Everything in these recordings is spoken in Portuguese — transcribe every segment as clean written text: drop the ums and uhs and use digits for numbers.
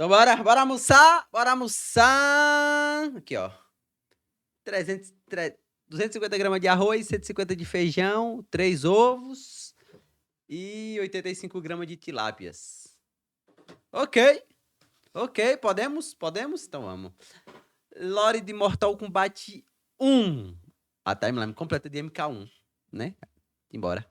Então bora almoçar, bora almoçar. Aqui, ó. 250 gramas de arroz, 150 de feijão, 3 ovos e 85 gramas de tilápias. Ok, podemos? Então vamos. Lore de Mortal Kombat 1. A timeline completa de MK1, né? Embora.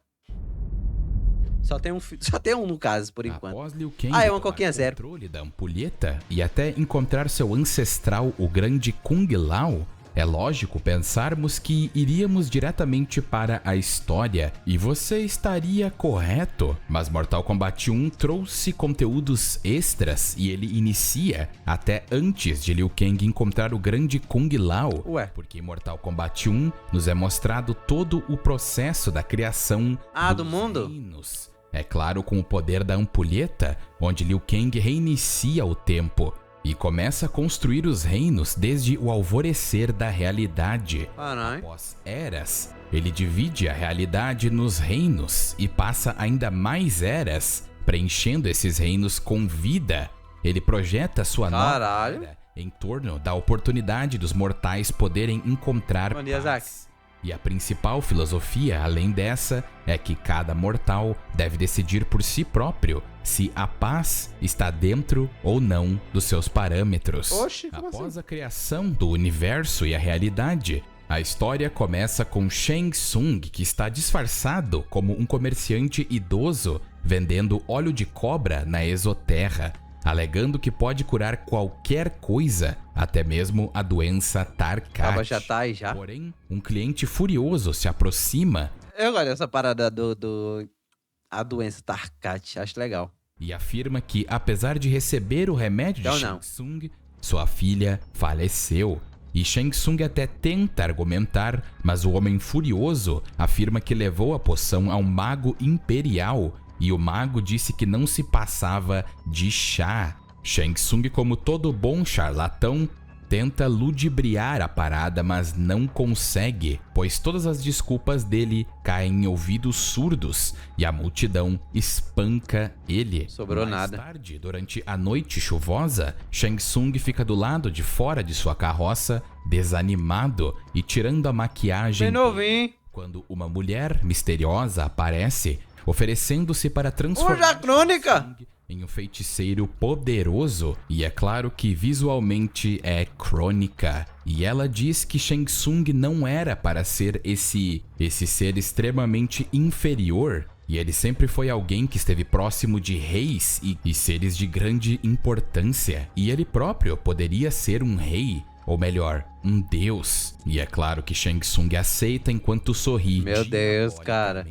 Só tem um no caso, por enquanto. Após Liu Kang é uma coquinha zero. controle da ampulheta e até encontrar seu ancestral, o grande Kung Lao, é lógico pensarmos que iríamos diretamente para a história, e você estaria correto, mas Mortal Kombat 1 trouxe conteúdos extras e ele inicia até antes de Liu Kang encontrar o grande Kung Lao. Porque em Mortal Kombat 1 nos é mostrado todo o processo da criação do mundo. Reinos. É claro, com o poder da ampulheta, onde Liu Kang reinicia o tempo e começa a construir os reinos desde o alvorecer da realidade. Após eras, ele divide a realidade nos reinos e passa ainda mais eras, preenchendo esses reinos com vida. Ele projeta sua nova era em torno da oportunidade dos mortais poderem encontrar paz. E a principal filosofia, além dessa, é que cada mortal deve decidir por si próprio se a paz está dentro ou não dos seus parâmetros. Após a criação do universo e a realidade, a história começa com Shang Tsung, que está disfarçado como um comerciante idoso vendendo óleo de cobra na exoterra, alegando que pode curar qualquer coisa, até mesmo a doença Tarkat. Já tá aí já. Porém, um cliente furioso se aproxima. Eu gosto dessa parada a doença Tarkat, acho legal. E afirma que, apesar de receber o remédio de Shang Tsung, sua filha faleceu. E Shang Tsung até tenta argumentar, mas o homem furioso afirma que levou a poção a um mago imperial, e o mago disse que não se passava de chá. Shang Tsung, como todo bom charlatão, tenta ludibriar a parada, mas não consegue, pois todas as desculpas dele caem em ouvidos surdos e a multidão espanca ele. Sobrou Mais nada. tarde, durante a noite chuvosa, Shang Tsung fica do lado de fora de sua carroça, desanimado e tirando a maquiagem dele, quando uma mulher misteriosa aparece, oferecendo-se para transformar em um feiticeiro poderoso, e é claro que visualmente é Crônica. E ela diz que Shang Tsung não era para ser esse ser extremamente inferior, e ele sempre foi alguém que esteve próximo de reis e seres de grande importância, e ele próprio poderia ser um rei, ou melhor, um deus. E é claro que Shang Tsung aceita enquanto sorri. Meu Deus, cara.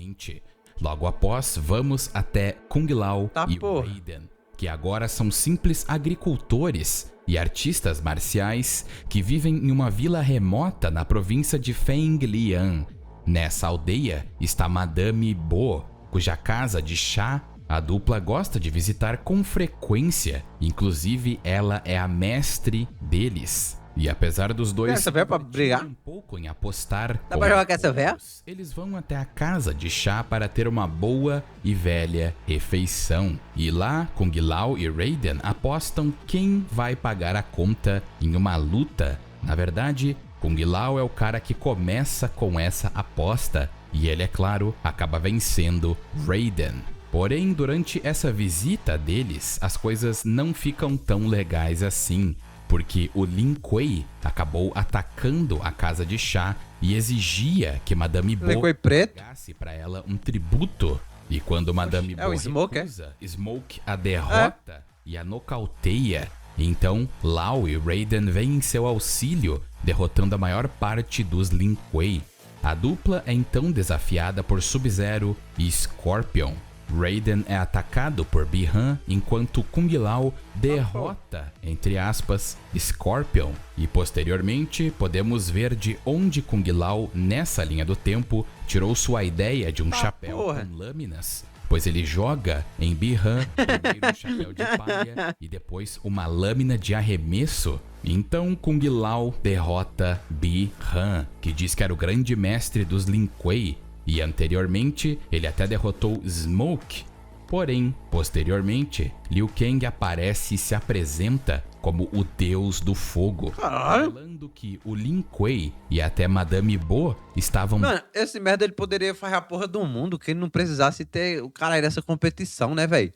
Logo após, vamos até Kung Lao e Raiden, que agora são simples agricultores e artistas marciais que vivem em uma vila remota na província de Fenglian. Nessa aldeia está Madame Bo, cuja casa de chá a dupla gosta de visitar com frequência, inclusive ela é a mestre deles. E apesar dos dois brigar um pouco em apostar, dá pra jogar com essa véia? Eles vão até a casa de chá para ter uma boa e velha refeição. E lá, Kung Lao e Raiden apostam quem vai pagar a conta em uma luta. Na verdade, Kung Lao é o cara que começa com essa aposta, e ele, é claro, acaba vencendo Raiden. Porém, durante essa visita deles, as coisas não ficam tão legais assim, porque o Lin Kuei acabou atacando a casa de chá e exigia que Madame Bo pagasse para ela um tributo. E quando Madame Bo recusa, Smoke a derrota e a nocauteia. Então, Lao e Raiden vêm em seu auxílio, derrotando a maior parte dos Lin Kuei. A dupla é então desafiada por Sub-Zero e Scorpion. Raiden é atacado por Bi-Han, enquanto Kung Lao derrota, entre aspas, Scorpion. E posteriormente, podemos ver de onde Kung Lao, nessa linha do tempo, tirou sua ideia de um chapéu com lâminas, pois ele joga em Bi-Han primeiro um chapéu de palha e depois uma lâmina de arremesso. Então Kung Lao derrota Bi-Han, que diz que era o grande mestre dos Lin Kuei, e anteriormente ele até derrotou Smoke. Porém, posteriormente, Liu Kang aparece e se apresenta como o deus do fogo, Caralho. falando que o Lin Kuei e até Madame Bo estavam... Mano, esse merda ele poderia fazer a porra do mundo que ele não precisasse ter o cara aí dessa competição, né, velho?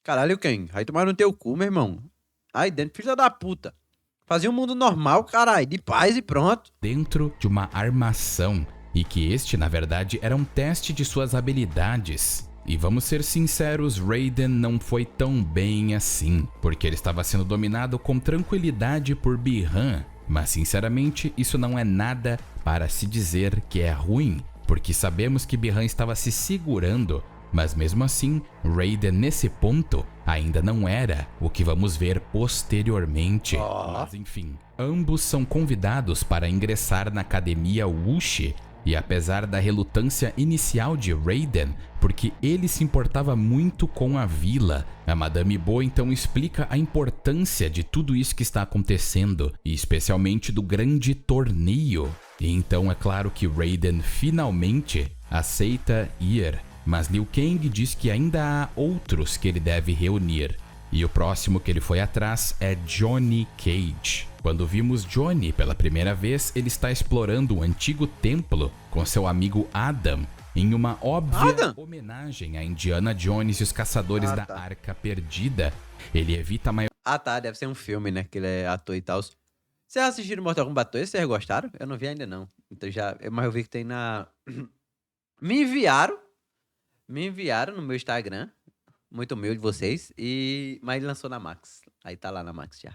Caralho, quem? Aí tomaram no teu cu, meu irmão. Aí dentro, filha da puta. Fazia um mundo normal, caralho, de paz e pronto. dentro de uma armação e que este, na verdade, era um teste de suas habilidades. E vamos ser sinceros, Raiden não foi tão bem assim, porque ele estava sendo dominado com tranquilidade por Bi-Han. Mas sinceramente, isso não é nada para se dizer que é ruim, porque sabemos que Bi-Han estava se segurando, mas mesmo assim, Raiden nesse ponto ainda não era o que vamos ver posteriormente. Mas enfim, ambos são convidados para ingressar na academia Wuxi, e apesar da relutância inicial de Raiden, porque ele se importava muito com a vila, a Madame Bo então explica a importância de tudo isso que está acontecendo, e especialmente do grande torneio. E então é claro que Raiden finalmente aceita ir, mas Liu Kang diz que ainda há outros que ele deve reunir. E o próximo que ele foi atrás é Johnny Cage. Quando vimos Johnny pela primeira vez, ele está explorando um antigo templo com seu amigo Adam, em uma óbvia homenagem a Indiana Jones e os Caçadores da Arca Perdida. Ele evita a maior... Ah tá, deve ser um filme, né? Que ele é ator e tal. Vocês assistiram Mortal Kombat 2? Vocês gostaram? Eu não vi ainda não. Então mas eu vi que tem na... Me enviaram no meu Instagram. Muito humilde de vocês. Mas ele lançou na Max. Aí tá lá na Max já.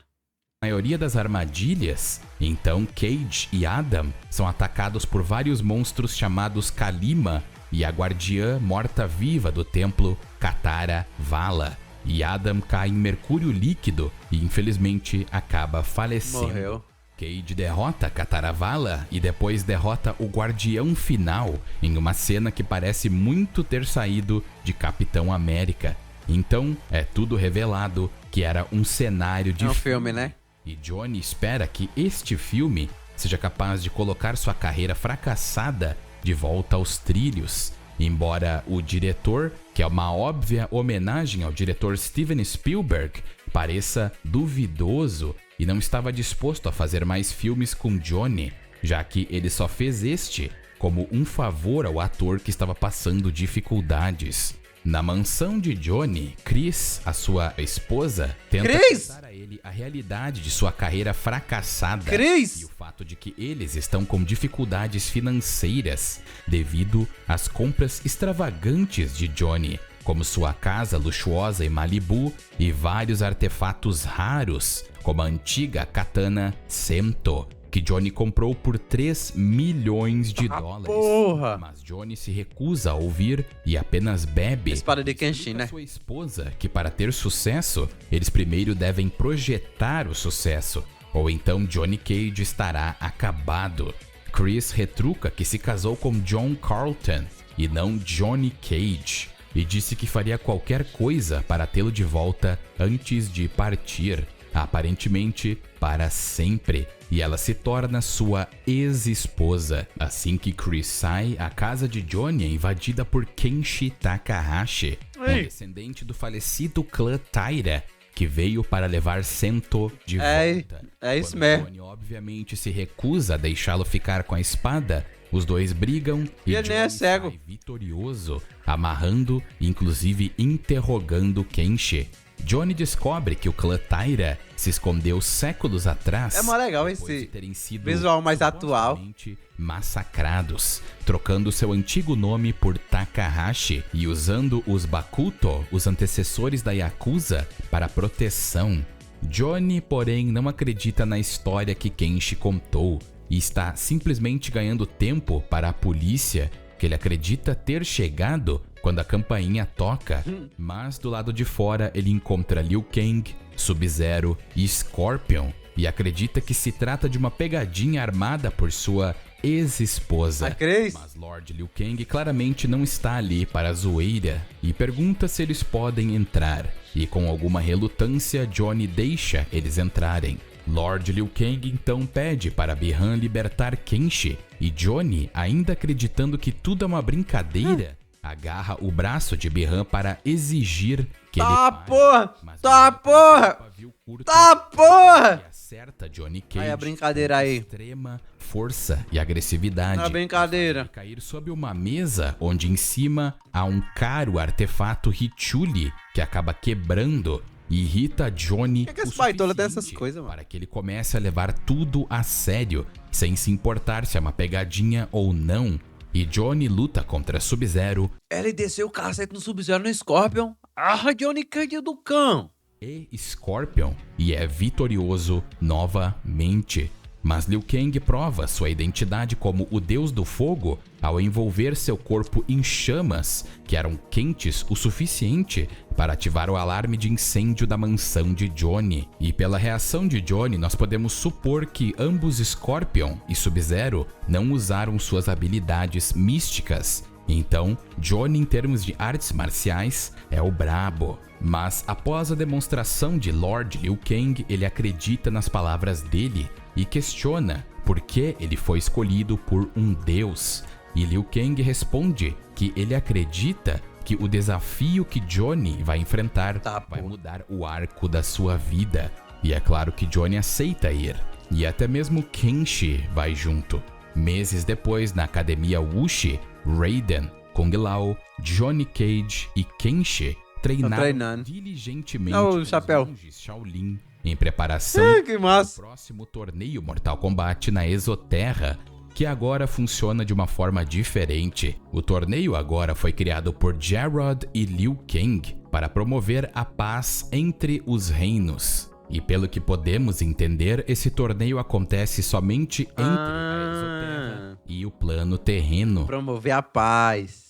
maioria das armadilhas, então Cage e Adam são atacados por vários monstros chamados Kalima e a guardiã morta-viva do templo, Katara Vala. E Adam cai em mercúrio líquido e infelizmente acaba falecendo. Morreu. Cage derrota Katara Vala e depois derrota o guardião final em uma cena que parece muito ter saído de Capitão América. Então é tudo revelado que era um cenário de filme, né? E Johnny espera que este filme seja capaz de colocar sua carreira fracassada de volta aos trilhos. Embora o diretor, que é uma óbvia homenagem ao diretor Steven Spielberg, pareça duvidoso e não estava disposto a fazer mais filmes com Johnny, já que ele só fez este como um favor ao ator que estava passando dificuldades. Na mansão de Johnny, Chris, a sua esposa, tenta contar a ele a realidade de sua carreira fracassada e o fato de que eles estão com dificuldades financeiras devido às compras extravagantes de Johnny, como sua casa luxuosa em Malibu e vários artefatos raros, como a antiga katana Sento, que Johnny comprou por 3 milhões de dólares. Porra! Mas Johnny se recusa a ouvir e apenas bebe. Espada de Kenshin, né? Sua esposa que para ter sucesso, eles primeiro devem projetar o sucesso, ou então Johnny Cage estará acabado. Chris retruca que se casou com John Carlton e não Johnny Cage, e disse que faria qualquer coisa para tê-lo de volta antes de partir, aparentemente para sempre, e ela se torna sua ex-esposa. Assim que Chris sai, a casa de Johnny é invadida por Kenshi Takahashi, um descendente do falecido clã Taira, que veio para levar Sento de volta. É isso Quando mesmo. Johnny obviamente se recusa a deixá-lo ficar com a espada, os dois brigam e ele nem é Johnny cego. sai vitorioso, amarrando e inclusive interrogando Kenshi. Johnny descobre que o clã Taira se escondeu séculos atrás. É mó legal depois esse de terem sido visual mais atual. supostamente massacrados, trocando seu antigo nome por Takahashi e usando os Bakuto, os antecessores da Yakuza, para proteção. Johnny, porém, não acredita na história que Kenshi contou e está simplesmente ganhando tempo para a polícia, que ele acredita ter chegado quando a campainha toca. Mas do lado de fora ele encontra Liu Kang, Sub-Zero e Scorpion e acredita que se trata de uma pegadinha armada por sua ex-esposa. Mas Lord Liu Kang claramente não está ali para a zoeira e pergunta se eles podem entrar. E com alguma relutância, Johnny deixa eles entrarem. Lord Liu Kang então pede para Bi-Han libertar Kenshi, e Johnny, ainda acreditando que tudo é uma brincadeira, agarra o braço de Bi-Han para exigir que ele Tá, pare, porra! mas Tá, Bi-Han tem um porra! pavio curto Tá, porra! e acerta Johnny Cage Aí a brincadeira com aí. extrema força e agressividade. A brincadeira. E cair sob uma mesa onde em cima há um caro artefato Hichuli que acaba quebrando e irrita Johnny que esse o baitola tem essas suficiente coisas, mano? para que ele comece a levar tudo a sério, sem se importar se é uma pegadinha ou não. E Johnny luta contra Sub-Zero Ele desceu o cacete no Sub-Zero no Scorpion. Ah, Johnny Cage do cão. e Scorpion e é vitorioso novamente. Mas Liu Kang prova sua identidade como o deus do fogo ao envolver seu corpo em chamas que eram quentes o suficiente para ativar o alarme de incêndio da mansão de Johnny. E pela reação de Johnny, nós podemos supor que ambos Scorpion e Sub-Zero não usaram suas habilidades místicas. Então, Johnny, em termos de artes marciais, é o brabo. Mas após a demonstração de Lord Liu Kang, ele acredita nas palavras dele e questiona por que ele foi escolhido por um deus. E Liu Kang responde que ele acredita que o desafio que Johnny vai enfrentar vai mudar o arco da sua vida. E é claro que Johnny aceita ir. E até mesmo Kenshi vai junto. Meses depois, na academia Wuxi, Raiden, Kung Lao, Johnny Cage e Kenshi treinaram diligentemente o chapéu. os monges Shaolin em preparação Que massa. do próximo torneio Mortal Kombat na Exoterra, que agora funciona de uma forma diferente. O torneio agora foi criado por Jarrod e Liu Kang para promover a paz entre os reinos. E pelo que podemos entender, esse torneio acontece somente entre a Exoterra e o plano terreno. Promover a paz.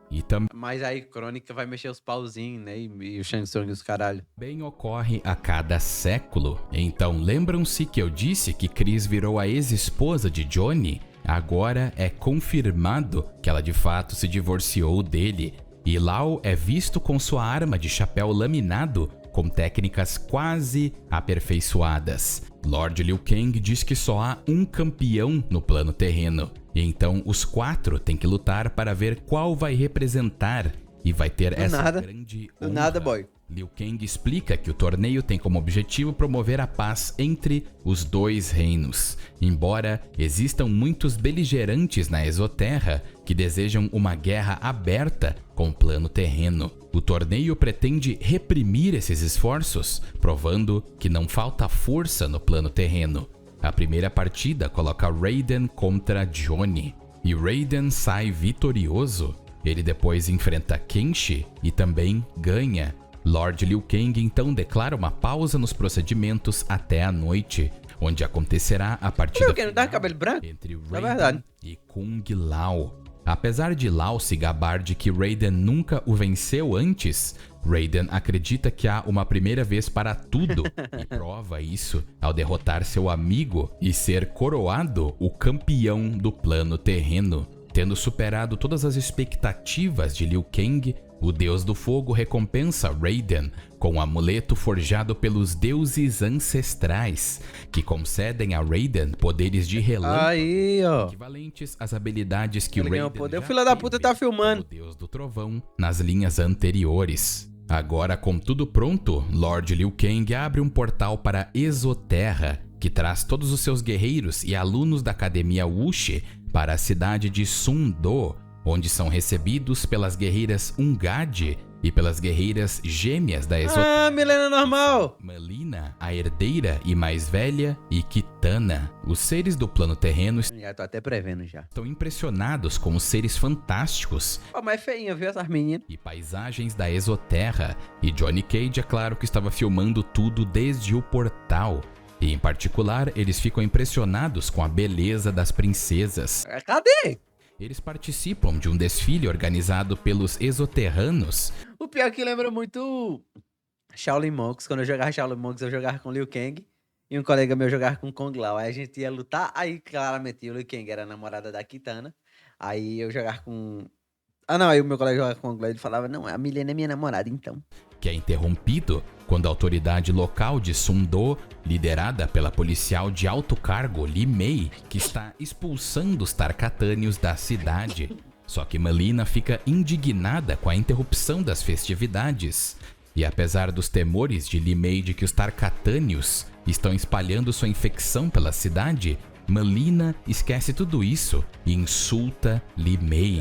E também Mas aí, Crônica vai mexer os pauzinhos, né? E o Shang Tsung e os caralho. ocorre a cada século. Então lembram-se que eu disse que Chris virou a ex-esposa de Johnny? Agora é confirmado que ela de fato se divorciou dele. E Lau é visto com sua arma de chapéu laminado com técnicas quase aperfeiçoadas. Lord Liu Kang diz que só há um campeão no plano terreno. E então os 4 têm que lutar para ver qual vai representar e vai ter essa grande honra. Do nada, boy. Liu Kang explica que o torneio tem como objetivo promover a paz entre os dois reinos. Embora existam muitos beligerantes na Exoterra que desejam uma guerra aberta com o plano terreno. O torneio pretende reprimir esses esforços, provando que não falta força no plano terreno. A primeira partida coloca Raiden contra Johnny, e Raiden sai vitorioso. Ele depois enfrenta Kenshi e também ganha. Lord Liu Kang então declara uma pausa nos procedimentos até a noite, onde acontecerá a partida Liu Kang não dá cabelo branco? entre É verdade. Raiden e Kung Lao. Apesar de Lao se gabar de que Raiden nunca o venceu antes, Raiden acredita que há uma primeira vez para tudo e prova isso ao derrotar seu amigo e ser coroado o campeão do plano terreno. Tendo superado todas as expectativas de Liu Kang, o Deus do Fogo recompensa Raiden com um amuleto forjado pelos deuses ancestrais, que concedem a Raiden poderes de relâmpago Aí, ó. equivalentes às habilidades que Ele ganhou Raiden poder. O já filho da puta teve tá filmando. como Deus do Trovão nas linhas anteriores. Agora, com tudo pronto, Lord Liu Kang abre um portal para Exoterra, que traz todos os seus guerreiros e alunos da Academia Wuxi para a cidade de Sun Do, onde são recebidos pelas guerreiras Ungadi e pelas guerreiras gêmeas da Exoterra. Ah, Milena normal. Melina, a herdeira e mais velha, e Kitana. Os seres do plano terreno Já tô até prevendo já. estão impressionados com os seres fantásticos Pô, mas é feinha, viu, essas meninas? e paisagens da Exoterra, e Johnny Cage, é claro que estava filmando tudo desde o portal. E em particular, eles ficam impressionados com a beleza das princesas. Cadê? Eles participam de um desfile organizado pelos exoterranos. O pior é que lembra muito Shaolin Monks. Quando eu jogava Shaolin Monks, eu jogava com Liu Kang. E um colega meu jogava com Kung Lao. Aí a gente ia lutar. Aí, claramente, o Liu Kang era a namorada da Kitana. Aí eu jogava com... Ah, não. Aí o meu colega jogava com Kung Lao. Ele falava, não, a Milena é minha namorada, então. Que é interrompido quando a autoridade local de Sun Do, liderada pela policial de alto cargo Li Mei, que está expulsando os Tarkatânios da cidade. Só que Melina fica indignada com a interrupção das festividades. E apesar dos temores de Li Mei de que os Tarkatânios estão espalhando sua infecção pela cidade, Melina esquece tudo isso e insulta Li Mei.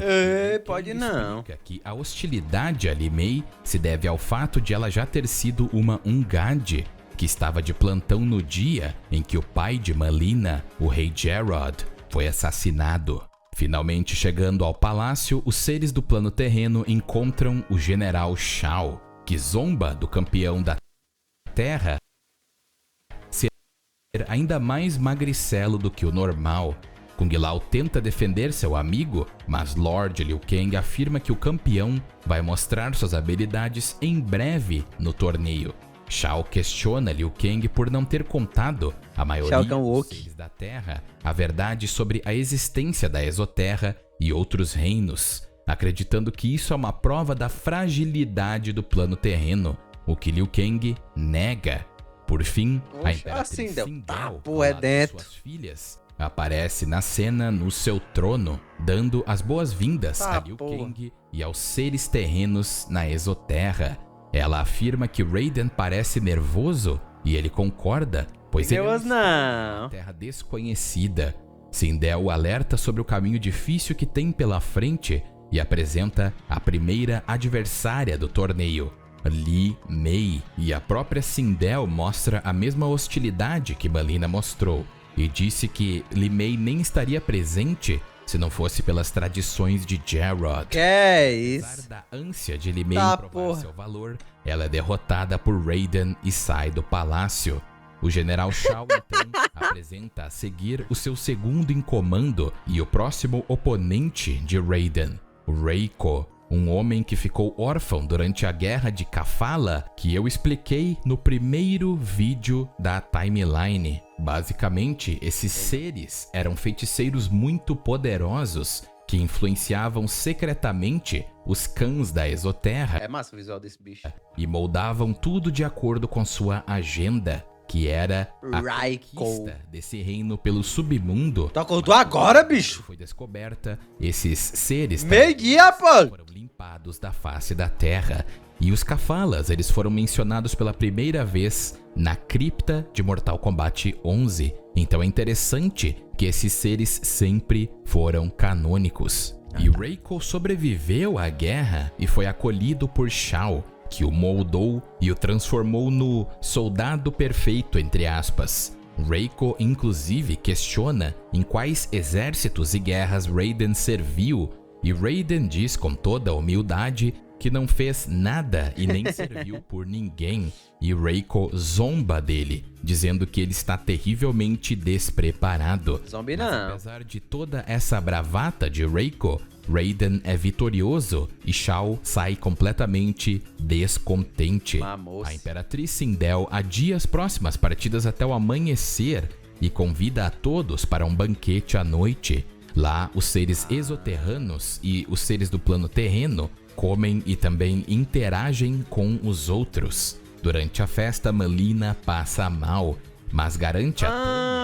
Pode não. Explica que a hostilidade a Li Mei se deve ao fato de ela já ter sido uma Ungade, que estava de plantão no dia em que o pai de Melina, o rei Jerrod, foi assassinado. Finalmente chegando ao palácio, os seres do plano terreno encontram o general Shao, que zomba do campeão da Terra ser ainda mais magricelo do que o normal. Kung Lao tenta defender seu amigo, mas Lord Liu Kang afirma que o campeão vai mostrar suas habilidades em breve no torneio. Shao questiona Liu Kang por não ter contado a maioria dos seres da Terra a verdade sobre a existência da Exoterra e outros reinos, acreditando que isso é uma prova da fragilidade do plano terreno, o que Liu Kang nega. Por fim, a Imperatriz Sindel, ao lado de suas filhas, aparece na cena no seu trono, dando as boas-vindas a Liu Kang e aos seres terrenos na Exoterra. Ela afirma que Raiden parece nervoso e ele concorda, pois ele é uma terra desconhecida. Sindel alerta sobre o caminho difícil que tem pela frente e apresenta a primeira adversária do torneio, Li Mei, e a própria Sindel mostra a mesma hostilidade que Melina mostrou e disse que Li Mei nem estaria presente se não fosse pelas tradições de Jerrod. Que é isso? Apesar da ânsia de Li Mei provar seu valor, ela é derrotada por Raiden e sai do palácio. O general Shao então apresenta a seguir o seu segundo em comando e o próximo oponente de Raiden, Reiko, um homem que ficou órfão durante a guerra de Kafala, que eu expliquei no primeiro vídeo da timeline. Basicamente, esses seres eram feiticeiros muito poderosos que influenciavam secretamente os cães da Exoterra. É massa o visual desse bicho. E moldavam tudo de acordo com sua agenda, que era a conquista desse reino pelo submundo. Tu acordou agora, bicho? Foi descoberta, esses seres meio-dia, pô, foram limpados da face da terra. E os Kafalas, eles foram mencionados pela primeira vez na cripta de Mortal Kombat 11. Então é interessante que esses seres sempre foram canônicos. E Reiko sobreviveu à guerra e foi acolhido por Shao, que o moldou e o transformou no soldado perfeito, entre aspas. Reiko, inclusive, questiona em quais exércitos e guerras Raiden serviu, e Raiden diz com toda a humildade que não fez nada e nem serviu por ninguém, e Reiko zomba dele, dizendo que ele está terrivelmente despreparado. Zombi não. Mas apesar de toda essa bravata de Reiko, Raiden é vitorioso e Shao sai completamente descontente. A Imperatriz Sindel adia as próximas partidas até o amanhecer e convida a todos para um banquete à noite. Lá, os seres exoterranos e os seres do plano terreno comem e também interagem com os outros. Durante a festa, Melina passa mal, mas garante a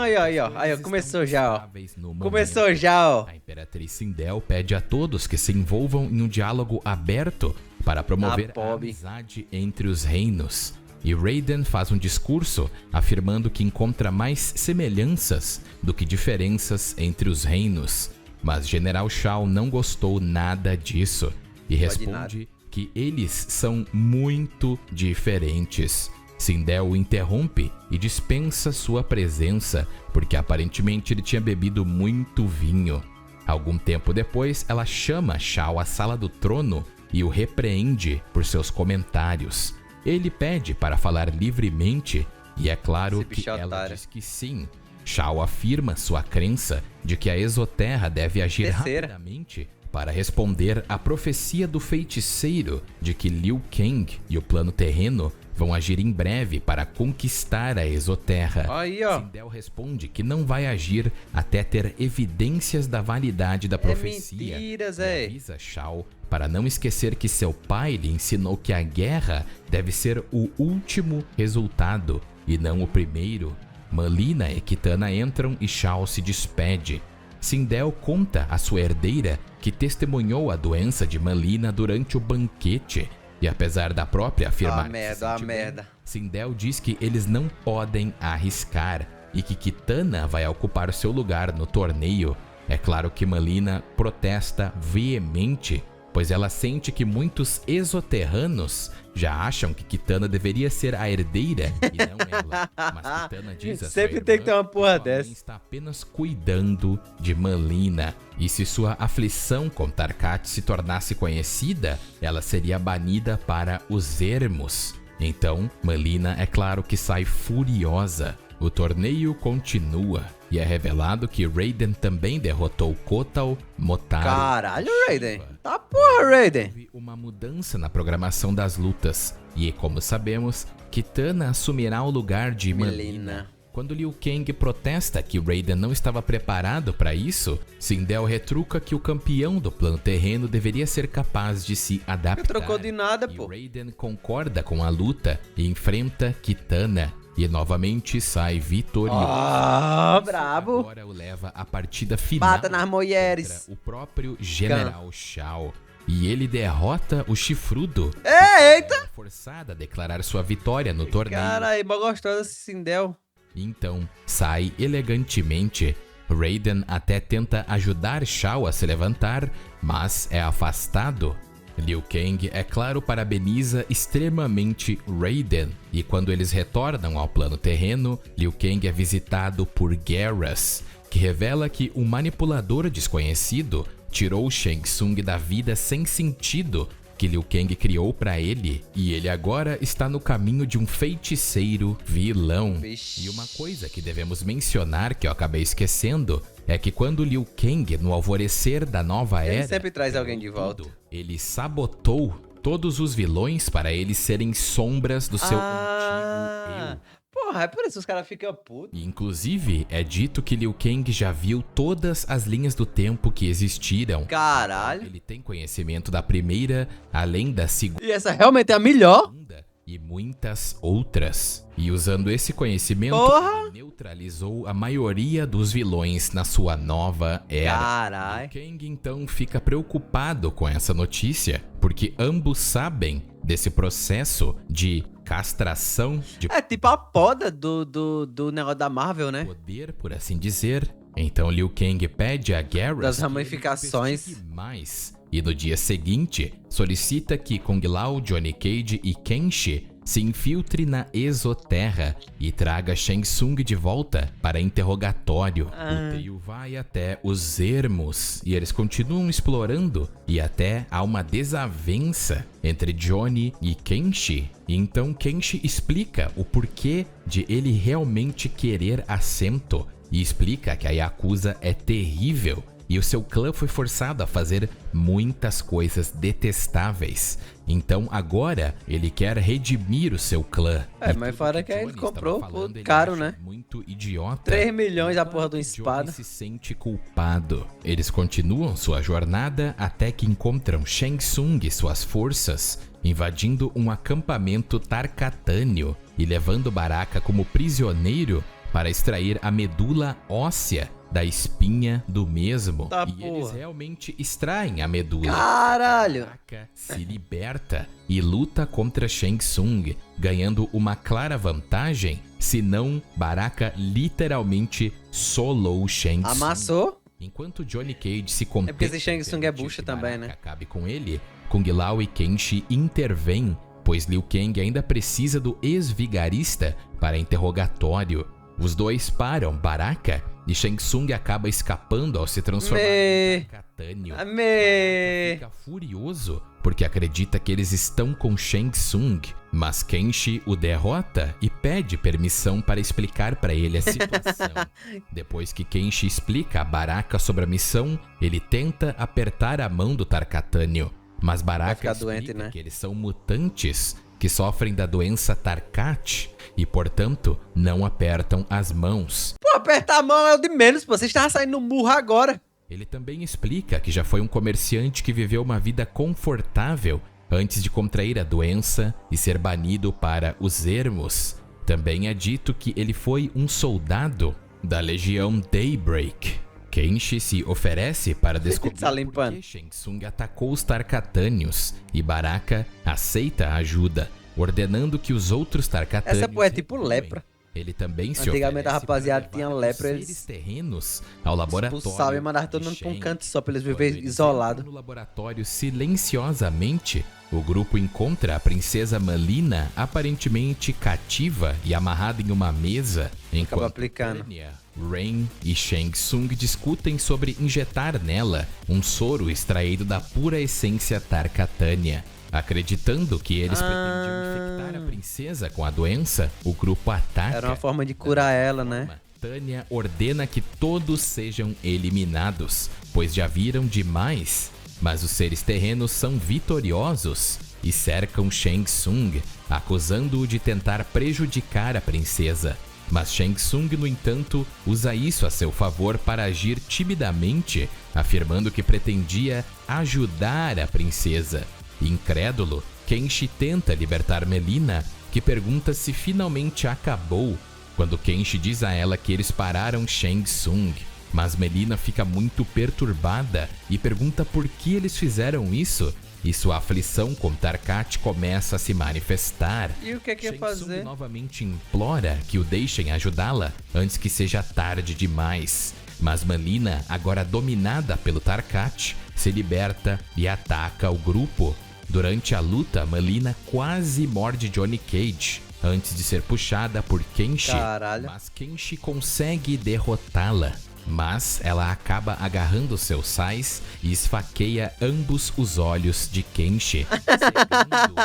Aí, começou já, ó. Começou já, ó. A Imperatriz Sindel pede a todos que se envolvam em um diálogo aberto para promover a amizade entre os reinos. E Raiden faz um discurso afirmando que encontra mais semelhanças do que diferenças entre os reinos. Mas General Shao não gostou nada disso e responde que eles são muito diferentes. Sindel o interrompe e dispensa sua presença, porque aparentemente ele tinha bebido muito vinho. Algum tempo depois, ela chama Shao à sala do trono e o repreende por seus comentários. Ele pede para falar livremente e é claro que ela diz que sim. Shao afirma sua crença de que a Exoterra deve agir rapidamente para responder à profecia do feiticeiro de que Liu Kang e o plano terreno vão agir em breve para conquistar a Exoterra. Aí, ó. Sindel responde que não vai agir até ter evidências da validade da profecia. Mentira, E Zé. avisa Shao para não esquecer que seu pai lhe ensinou que a guerra deve ser o último resultado e não o primeiro. Melina e Kitana entram e Shao se despede. Sindel conta à sua herdeira que testemunhou a doença de Malina durante o banquete. E apesar da própria afirmar que se sente bem, Sindel diz que eles não podem arriscar e que Kitana vai ocupar seu lugar no torneio. É claro que Malina protesta veemente, pois ela sente que muitos exoterranos já acham que Kitana deveria ser a herdeira e não ela. Mas Kitana diz a sua Sempre irmã tem que ter uma porra sua mãe dessa. está apenas cuidando de Malina. E se sua aflição com Tarkat se tornasse conhecida, ela seria banida para os ermos. Então, Malina é claro que sai furiosa. O torneio continua e é revelado que Raiden também derrotou Kotal, Motaro. Caralho, e Raiden. Shiva. Tá porra, Raiden. Houve uma mudança na programação das lutas e, como sabemos, Kitana assumirá o lugar de Malina. Quando Liu Kang protesta que Raiden não estava preparado para isso, Sindel retruca que o campeão do plano terreno deveria ser capaz de se adaptar. Não trocou de nada, E pô. Raiden concorda com a luta e enfrenta Kitana. E novamente sai vitorioso. Ah, Isso brabo. agora o leva à partida final Bata nas mulheres. contra o próprio General Shao. E ele derrota o chifrudo. Eita! É forçado a declarar sua vitória no torneio. Caralho, mó gostosa esse Sindel. Então, sai elegantemente. Raiden até tenta ajudar Shao a se levantar, mas é afastado. Liu Kang, é claro, parabeniza extremamente Raiden. E quando eles retornam ao plano terreno, Liu Kang é visitado por Geras, que revela que um manipulador desconhecido tirou Shang Tsung da vida sem sentido que Liu Kang criou pra ele, e ele agora está no caminho de um feiticeiro vilão. Vixe. E uma coisa que devemos mencionar, que eu acabei esquecendo, é que quando Liu Kang, no alvorecer da nova Ele era, sempre traz alguém de criou volta. tudo, ele sabotou todos os vilões para eles serem sombras do seu antigo eu. Porra, é por isso que os caras ficam putos. E, inclusive, é dito que Liu Kang já viu todas as linhas do tempo que existiram. Caralho. Ele tem conhecimento da primeira, além da segunda E essa realmente é a melhor. e muitas outras. E usando esse conhecimento, Porra. ele neutralizou a maioria dos vilões na sua nova era. Caralho. Kang então fica preocupado com essa notícia, porque ambos sabem desse processo de castração de É tipo a poda do negócio da Marvel, né? poder, por assim dizer. Então Liu Kang pede a Geras Das que ele ramificações. investigue mais. E no dia seguinte, solicita que Kung Lao, Johnny Cage e Kenshi se infiltre na Exoterra e traga Shang Tsung de volta para interrogatório. O trio vai até os ermos e eles continuam explorando e até há uma desavença entre Johnny e Kenshi. E então Kenshi explica o porquê de ele realmente querer assento e explica que a Yakuza é terrível e o seu clã foi forçado a fazer muitas coisas detestáveis. Então agora ele quer redimir o seu clã. É, E mas tudo fora que que ele Johnny comprou estava falando, por ele caro, acha né? muito idiota. 3 milhões a porra Enquanto de uma espada. Johnny se sente culpado. Eles continuam sua jornada até que encontram Shang Tsung e suas forças invadindo um acampamento tarkatâneo e levando Baraka como prisioneiro para extrair a medula óssea da espinha do mesmo. Tá, e eles porra. realmente extraem a medula. Caralho. Baraka se liberta e luta contra Shang Tsung, ganhando uma clara vantagem, senão Baraka literalmente solou Shang Tsung. Amassou? Enquanto Johnny Cage se contenta porque esse Shang Tsung é permitir bucha que também, Baraka né? acabe com ele, Kung Lao e Kenshi intervêm, pois Liu Kang ainda precisa do ex-vigarista para interrogatório. Os dois param Baraka e Shang Tsung acaba escapando ao se transformar em Tarkatânio. Amê. Fica furioso porque acredita que eles estão com Shang Tsung, mas Kenshi o derrota e pede permissão para explicar para ele a situação. Depois que Kenshi explica a Baraka sobre a missão, ele tenta apertar a mão do Tarkatânio, mas Baraka ficar explica doente, né? que eles são mutantes que sofrem da doença Tarkat e, portanto, não apertam as mãos. Pô, apertar a mão é o de menos, pô. Vocês estavam saindo no murro agora. Ele também explica que já foi um comerciante que viveu uma vida confortável antes de contrair a doença e ser banido para os ermos. Também é dito que ele foi um soldado da Legião Daybreak. Kenshi se oferece para descobrir Tá limpando. por que Shang Tsung atacou os Tarkatânios e Baraka aceita a ajuda, ordenando que os outros Tarkatânios... Essa pô é tipo recuem. lepra. Ele também se Antigamente a oferece rapaziada para tinha levar lepra, os eles seres terrenos ao laboratório expulsavam e mandavam todo de mundo pra um Shang. canto só pra eles Quando viver eles isolado. entram no laboratório silenciosamente, o grupo encontra a princesa Melina aparentemente cativa e amarrada em uma mesa, enquanto aplicando. Tanya, Rain e Shang Tsung discutem sobre injetar nela um soro extraído da pura essência Tarkatânia. Acreditando que eles pretendiam infectar a princesa com a doença, o grupo ataca. Era uma forma de curar ela, né? Tanya ordena que todos sejam eliminados, pois já viram demais. Mas os seres terrenos são vitoriosos e cercam Shang Tsung, acusando-o de tentar prejudicar a princesa. Mas Shang Tsung, no entanto, usa isso a seu favor para agir timidamente, afirmando que pretendia ajudar a princesa. Incrédulo, Kenshi tenta libertar Melina, que pergunta se finalmente acabou, quando Kenshi diz a ela que eles pararam Shang Tsung. Mas Melina fica muito perturbada e pergunta por que eles fizeram isso, e sua aflição com Tarkat começa a se manifestar. E o que ia Shang fazer? Tsung novamente implora que o deixem ajudá-la antes que seja tarde demais. Mas Melina, agora dominada pelo Tarkat, se liberta e ataca o grupo. Durante a luta, Melina quase morde Johnny Cage antes de ser puxada por Kenshi. Caralho. Mas Kenshi consegue derrotá-la. Mas ela acaba agarrando seus sais e esfaqueia ambos os olhos de Kenshi, cegando-o.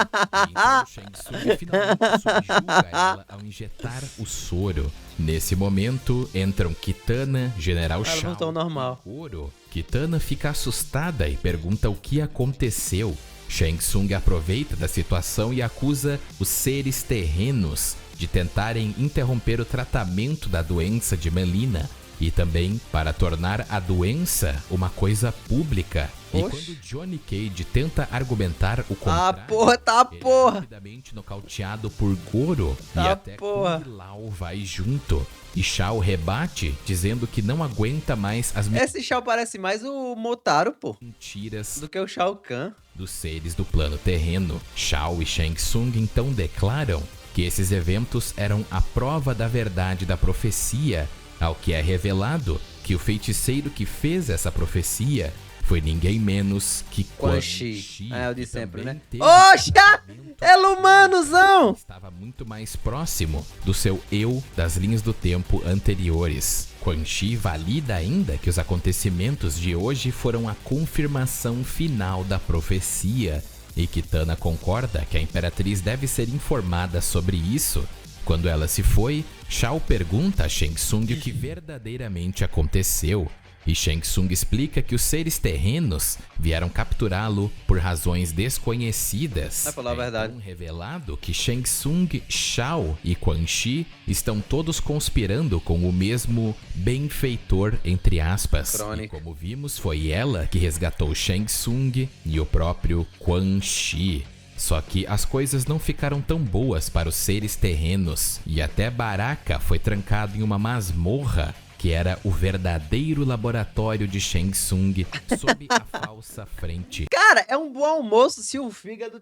E então Shang Tsung finalmente subjuga ela ao injetar o soro. Nesse momento, entram Kitana, General Ela Shao voltou ao normal. e Goro. Kitana fica assustada e pergunta o que aconteceu. Shang Tsung aproveita da situação e acusa os seres terrenos de tentarem interromper o tratamento da doença de Melina e também para tornar a doença uma coisa pública. E Oxe. quando Johnny Cage tenta argumentar o Ah, contrário, porra, tá ele é porra. rapidamente nocauteado por Goro e Tá até porra. Kung Lao vai junto. E Shao rebate, dizendo que não aguenta mais as Esse Shao parece mais o Motaro, pô, mentiras do que o Shao Kahn. dos seres do plano terreno. Shao e Shang Tsung então declaram que esses eventos eram a prova da verdade da profecia, ao que é revelado que o feiticeiro que fez essa profecia foi ninguém menos que Quan Chi. Chi. É o de que sempre, também né? teve Oxa! tratamento É humanozão! estava muito mais próximo do seu eu das linhas do tempo anteriores. Quan Chi valida ainda que os acontecimentos de hoje foram a confirmação final da profecia, e Kitana concorda que a Imperatriz deve ser informada sobre isso. Quando ela se foi, Shao pergunta a Shang Tsung o que verdadeiramente aconteceu, e Shang Tsung explica que os seres terrenos vieram capturá-lo por razões desconhecidas. Vai falar a verdade. Então revelado que Shang Tsung, Shao e Quan Chi estão todos conspirando com o mesmo benfeitor, entre aspas. Crônica. E como vimos, foi ela que resgatou Shang Tsung e o próprio Quan Chi. Só que as coisas não ficaram tão boas para os seres terrenos, e até Baraka foi trancado em uma masmorra, que era o verdadeiro laboratório de Shang Tsung, sob a falsa frente. Cara, é um bom almoço se o fígado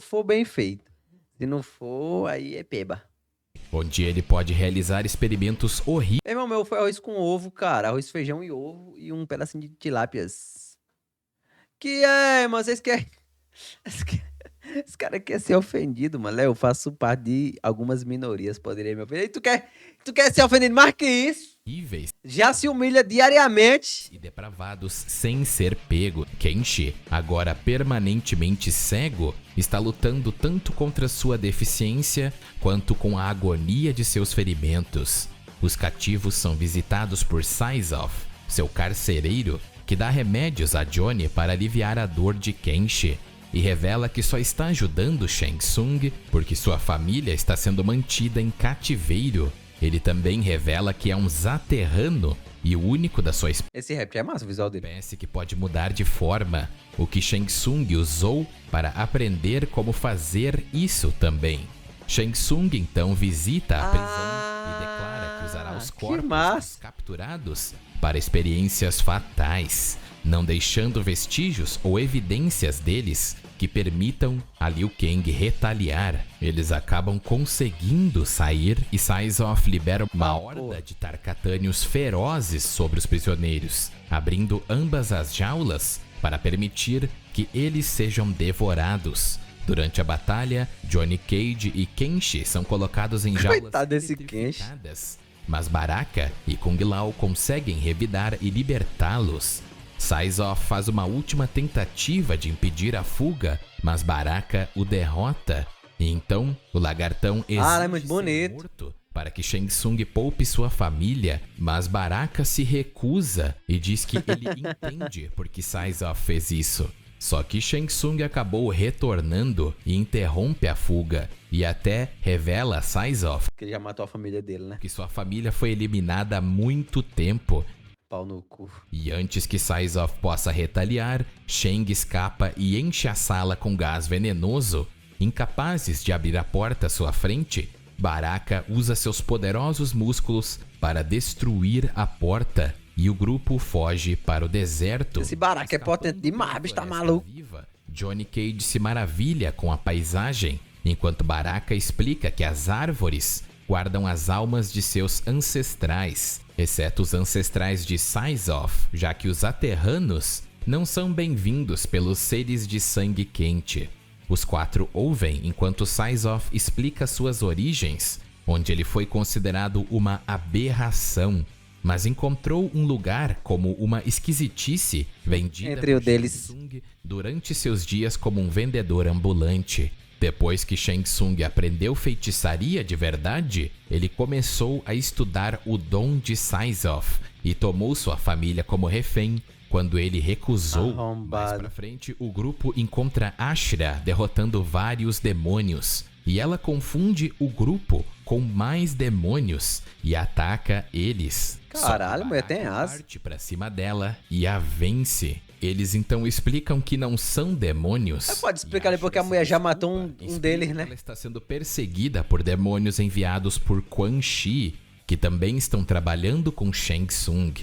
for bem feito. Se não for, aí é peba. Onde ele pode realizar experimentos horríveis. Meu foi arroz com ovo, cara. Arroz, feijão e ovo e um pedacinho de tilápias. Que é, mas vocês querem... Esse cara quer ser ofendido, mano. Eu faço parte de algumas minorias, poderia me ofender. E tu quer ser ofendido mais que isso? Já se humilha diariamente. E depravados sem ser pego. Kenshi, agora permanentemente cego, está lutando tanto contra sua deficiência quanto com a agonia de seus ferimentos. Os cativos são visitados por Syzoth, seu carcereiro, que dá remédios a Johnny para aliviar a dor de Kenshi, e revela que só está ajudando Shang Tsung porque sua família está sendo mantida em cativeiro. Ele também revela que é um Zaterrano e o único da sua Esse rap é massa, o visual dele. espécie que pode mudar de forma, o que Shang Tsung usou para aprender como fazer isso também. Shang Tsung então visita a prisão e declara que usará os que corpos massa. dos capturados para experiências fatais, não deixando vestígios ou evidências deles que permitam a Liu Kang retaliar. Eles acabam conseguindo sair e Syzoth libera uma horda de Tarkatânios ferozes sobre os prisioneiros, abrindo ambas as jaulas para permitir que eles sejam devorados. Durante a batalha, Johnny Cage e Kenshi são colocados em jaulas Coitado desse eletrificadas, mas Baraka e Kung Lao conseguem revidar e libertá-los. Syzoth faz uma última tentativa de impedir a fuga, mas Baraka o derrota. E então, o lagartão exige é muito bonito. morto para que Shang Tsung poupe sua família, mas Baraka se recusa e diz que ele entende porque Syzoth fez isso. Só que Shang Tsung acabou retornando e interrompe a fuga, e até revela a Syzoth Que ele já matou a família dele, né? que sua família foi eliminada há muito tempo. Pau no cu. E antes que Syzoth possa retaliar, Shang escapa e enche a sala com gás venenoso. Incapazes de abrir a porta à sua frente, Baraka usa seus poderosos músculos para destruir a porta e o grupo foge para o deserto. Esse Baraka é potente demais, bicho, tá maluco. Viva, Johnny Cage se maravilha com a paisagem, enquanto Baraka explica que as árvores guardam as almas de seus ancestrais, exceto os ancestrais de Syzoth, já que os Aterranos não são bem-vindos pelos seres de sangue quente. Os quatro ouvem enquanto Syzoth explica suas origens, onde ele foi considerado uma aberração, mas encontrou um lugar como uma esquisitice vendida Entre o por deles. Shang Tsung durante seus dias como um vendedor ambulante. Depois que Shang Tsung aprendeu feitiçaria de verdade, ele começou a estudar o dom de Syzoth e tomou sua família como refém quando ele recusou. Arrombado. Mais pra frente, o grupo encontra Ashra derrotando vários demônios, e ela confunde o grupo com mais demônios e ataca eles. Caralho, Só que mulher tem Baraka asa. parte pra cima dela e a vence. Eles então explicam que não são demônios. Pode explicar e ali porque a Ashra mulher se já matou desculpa, um explica deles, que né? Ela está sendo perseguida por demônios enviados por Quan Chi, que também estão trabalhando com Shang Tsung.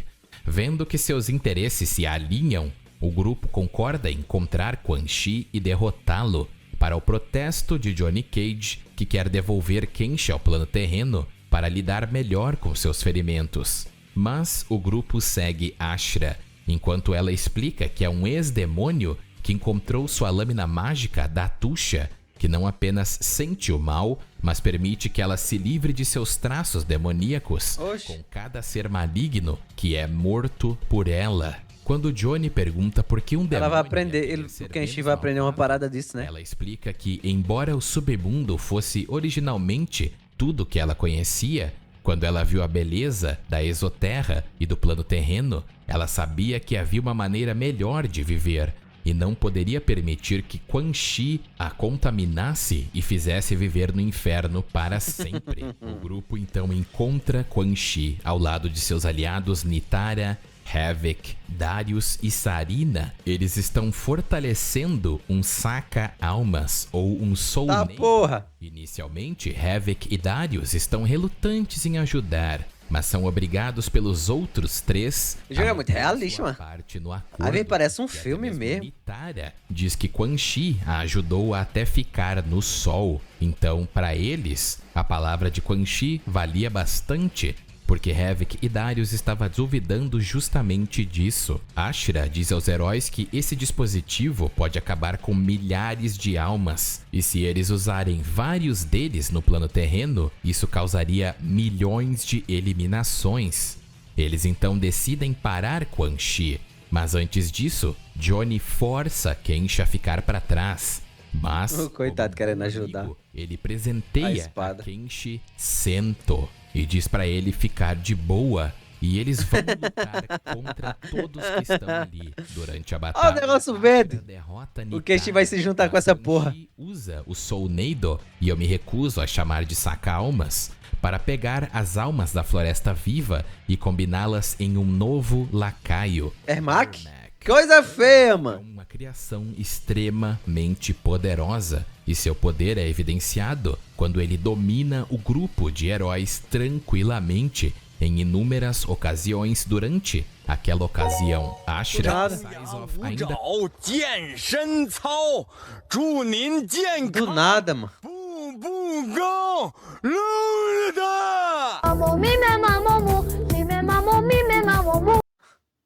Vendo que seus interesses se alinham, o grupo concorda em encontrar Quan Chi e derrotá-lo, para o protesto de Johnny Cage, que quer devolver Kenshi ao plano terreno para lidar melhor com seus ferimentos. Mas o grupo segue Ashra, enquanto ela explica que é um ex-demônio que encontrou sua lâmina mágica da Tusha, que não apenas sente o mal, mas permite que ela se livre de seus traços demoníacos, Oxe. com cada ser maligno que é morto por ela. Quando Johnny pergunta por que um demônio... Ela vai aprender, ia querer ser o Kenshi menos vai aprender uma malvado, parada disso, né? ela explica que, embora o submundo fosse originalmente tudo que ela conhecia, quando ela viu a beleza da exoterra e do plano terreno, ela sabia que havia uma maneira melhor de viver e não poderia permitir que Quan Chi a contaminasse e fizesse viver no inferno para sempre. O grupo então encontra Quan Chi ao lado de seus aliados Nitara, Havik, Darius e Sarina. Eles estão fortalecendo um saca-almas ou um soul Tá Name. porra. Inicialmente, Havik e Darius estão relutantes em ajudar, mas são obrigados pelos outros três. O jogo a é muito manter realista, sua mano. parte no acordo. Aí parece um E até filme mesmo. Nitara diz que Quan Chi a ajudou a até ficar no sol. Então, para eles, a palavra de Quan Chi valia bastante, porque Havik e Darius estavam duvidando justamente disso. Ashra diz aos heróis que esse dispositivo pode acabar com milhares de almas, e se eles usarem vários deles no plano terreno, isso causaria milhões de eliminações. Eles então decidem parar Quan Chi, mas antes disso, Johnny força Kenshi a ficar para trás. Mas, O coitado como querendo um ajudar. amigo, ele A presenteia espada. a Kenshi Sento e diz pra ele ficar de boa, e eles vão lutar contra todos que estão ali durante a batalha. Ó, o negócio verde. Ashra derrota O Kenshi vai se juntar Nitara, com essa mas porra. Kenshi usa o Soul Neido, e eu me recuso a chamar de saca-almas, para pegar as almas da Floresta Viva e combiná-las em um novo lacaio. Ermac? Coisa feia, É mano. uma criação extremamente poderosa, e seu poder é evidenciado quando ele domina o grupo de heróis tranquilamente em inúmeras ocasiões durante aquela ocasião. Ashra e Syzoth ainda... Do nada, mano.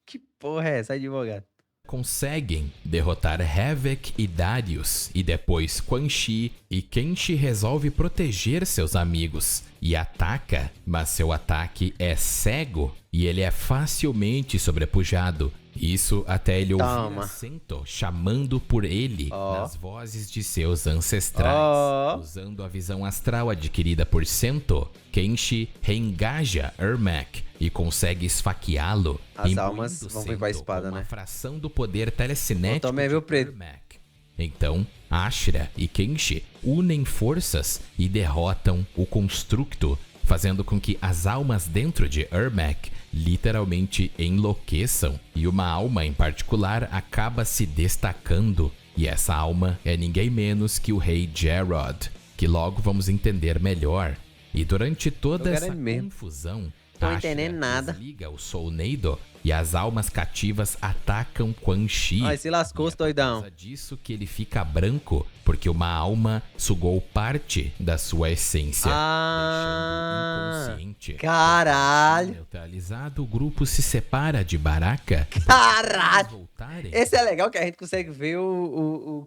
Que porra é essa, advogado? Conseguem derrotar Havik e Darius, e depois Quan Chi, e Kenshi resolve proteger seus amigos e ataca, mas seu ataque é cego e ele é facilmente sobrepujado. Isso até ele ouvir Sento chamando por ele nas vozes de seus ancestrais. Usando a visão astral adquirida por Sento, Kenshi reengaja Ermac e consegue esfaqueá-lo. As almas vão vir pra espada, uma né? fração do poder telecinético também, viu, de preto? Ermac. Então, Ashra e Kenshi unem forças e derrotam o Constructo, fazendo com que as almas dentro de Ermac literalmente enlouqueçam, e uma alma em particular acaba se destacando, e essa alma é ninguém menos que o Rei Jarod, que logo vamos entender melhor. E durante toda essa confusão, tô entendendo nada. Desliga o Soulnado e as almas cativas atacam Quan Chi. Ai, se lascou, doidão. É por causa disso que ele fica branco, porque uma alma sugou parte da sua essência, deixando inconsciente. Caralho. Neutralizado, o grupo se separa de Baraka. Caralho. Esse é legal que a gente consegue ver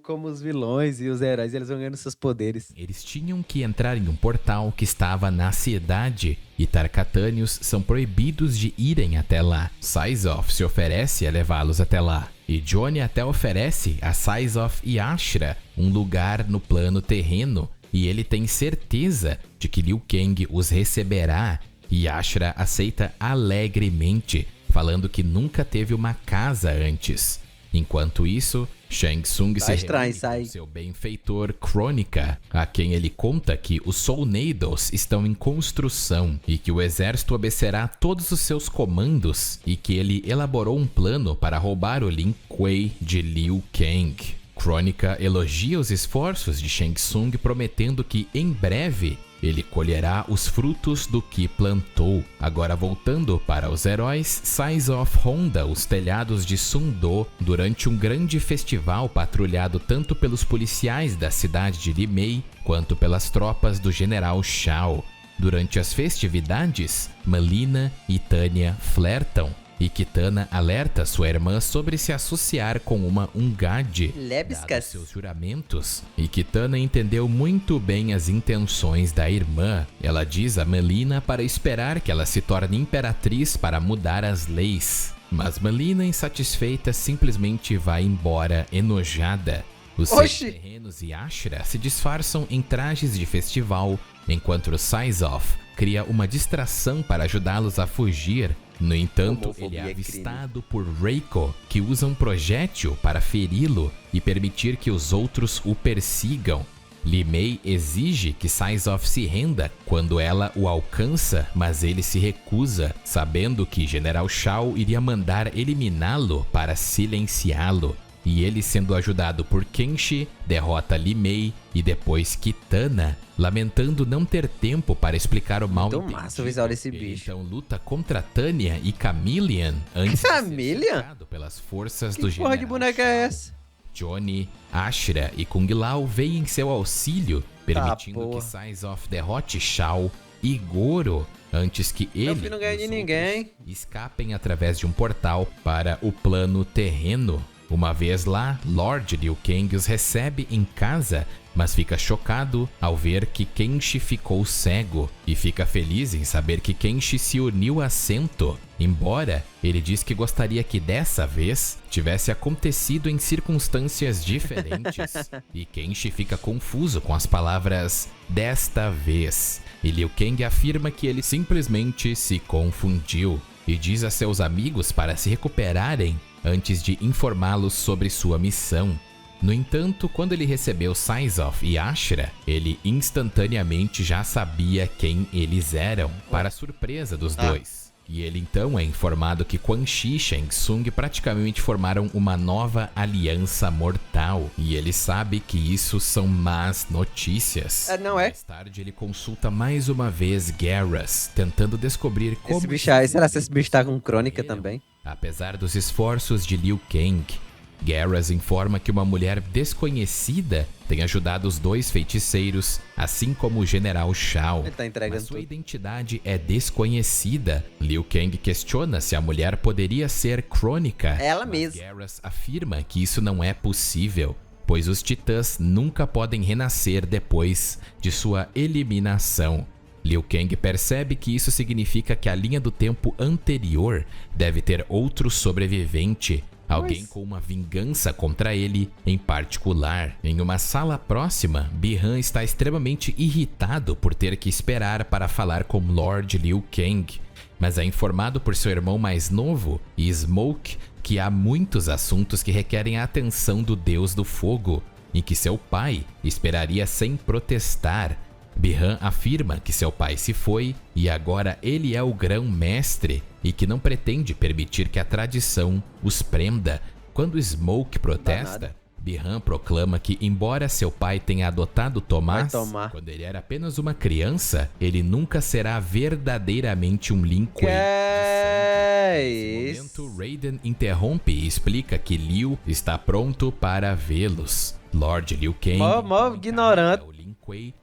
como os vilões e os heróis eles vão ganhando seus poderes. Eles tinham que entrar em um portal que estava na cidade e Tarkatânios são proibidos de irem até lá. Syzoth se oferece a levá-los até lá. E Johnny até oferece a Syzoth e Ashra um lugar no plano terreno, e ele tem certeza de que Liu Kang os receberá, e Ashra aceita alegremente, falando que nunca teve uma casa antes. Enquanto isso, Shang Tsung se reúne com seu benfeitor Kronika, a quem ele conta que os Soulnados estão em construção e que o exército obedecerá todos os seus comandos e que ele elaborou um plano para roubar o Lin Kuei de Liu Kang. Kronika elogia os esforços de Shang Tsung, prometendo que em breve ele colherá os frutos do que plantou. Agora voltando para os heróis, Syzoth ronda os telhados de Sun-Do durante um grande festival patrulhado tanto pelos policiais da cidade de Limei quanto pelas tropas do general Shao. Durante as festividades, Mileena e Tanya flertam, e Kitana alerta sua irmã sobre se associar com uma Ungadi, dados seus juramentos, e Kitana entendeu muito bem as intenções da irmã. Ela diz a Mileena para esperar que ela se torne imperatriz para mudar as leis, mas Mileena, insatisfeita, simplesmente vai embora enojada. Os seus terrenos e Ashra se disfarçam em trajes de festival, enquanto o Syzoth cria uma distração para ajudá-los a fugir. No entanto, ele é avistado por Reiko, que usa um projétil para feri-lo e permitir que os outros o persigam. Li Mei exige que Syzoth se renda quando ela o alcança, mas ele se recusa, sabendo que General Shao iria mandar eliminá-lo para silenciá-lo. E ele, sendo ajudado por Kenshi, derrota Li Mei e depois Kitana, lamentando não ter tempo para explicar o mal entendido. Esse bicho. Então luta contra Tanya e Chameleon antes de ser cercado pelas forças do General Shao. Que porra de boneca é essa? Johnny, Ashra e Kung Lao vêm em seu auxílio, permitindo que Syzoth derrote Shao e Goro antes que ele não ganha de ninguém. Escapem através de um portal para o plano terreno. Uma vez lá, Lord Liu Kang os recebe em casa, mas fica chocado ao ver que Kenshi ficou cego e fica feliz em saber que Kenshi se uniu a Sento, embora ele diz que gostaria que dessa vez tivesse acontecido em circunstâncias diferentes. E Kenshi fica confuso com as palavras "desta vez", e Liu Kang afirma que ele simplesmente se confundiu e diz a seus amigos para se recuperarem antes de informá-los sobre sua missão. No entanto, quando ele recebeu Syzoth e Ashra, ele instantaneamente já sabia quem eles eram, para a surpresa dos dois. E ele então é informado que Quan Chi e Shang Tsung praticamente formaram uma nova aliança mortal. E ele sabe que isso são más notícias. Não é? Mais tarde ele consulta mais uma vez Geras, tentando descobrir como... Esse bicho aí, será que esse bicho tá com crônica também? Apesar dos esforços de Liu Kang, Geras informa que uma mulher desconhecida tem ajudado os dois feiticeiros, assim como o General Shao. Ele tá entregando Mas sua tudo. identidade é desconhecida. Liu Kang questiona se a mulher poderia ser Crônica. Ela mas mesma. Geras afirma que isso não é possível, pois os titãs nunca podem renascer depois de sua eliminação. Liu Kang percebe que isso significa que a linha do tempo anterior deve ter outro sobrevivente, alguém com uma vingança contra ele em particular. Em uma sala próxima, Bi-Han está extremamente irritado por ter que esperar para falar com Lord Liu Kang, mas é informado por seu irmão mais novo, Smoke, que há muitos assuntos que requerem a atenção do Deus do Fogo, em que seu pai esperaria sem protestar. Bi-Han afirma que seu pai se foi e agora ele é o grão-mestre e que não pretende permitir que a tradição os prenda. Quando Smoke protesta, Bi-Han proclama que, embora seu pai tenha adotado Tomás quando ele era apenas uma criança, ele nunca será verdadeiramente um Lin Kuei. Nesse momento, Raiden interrompe e explica que Liu está pronto para vê-los. Lord Liu Kang ignorante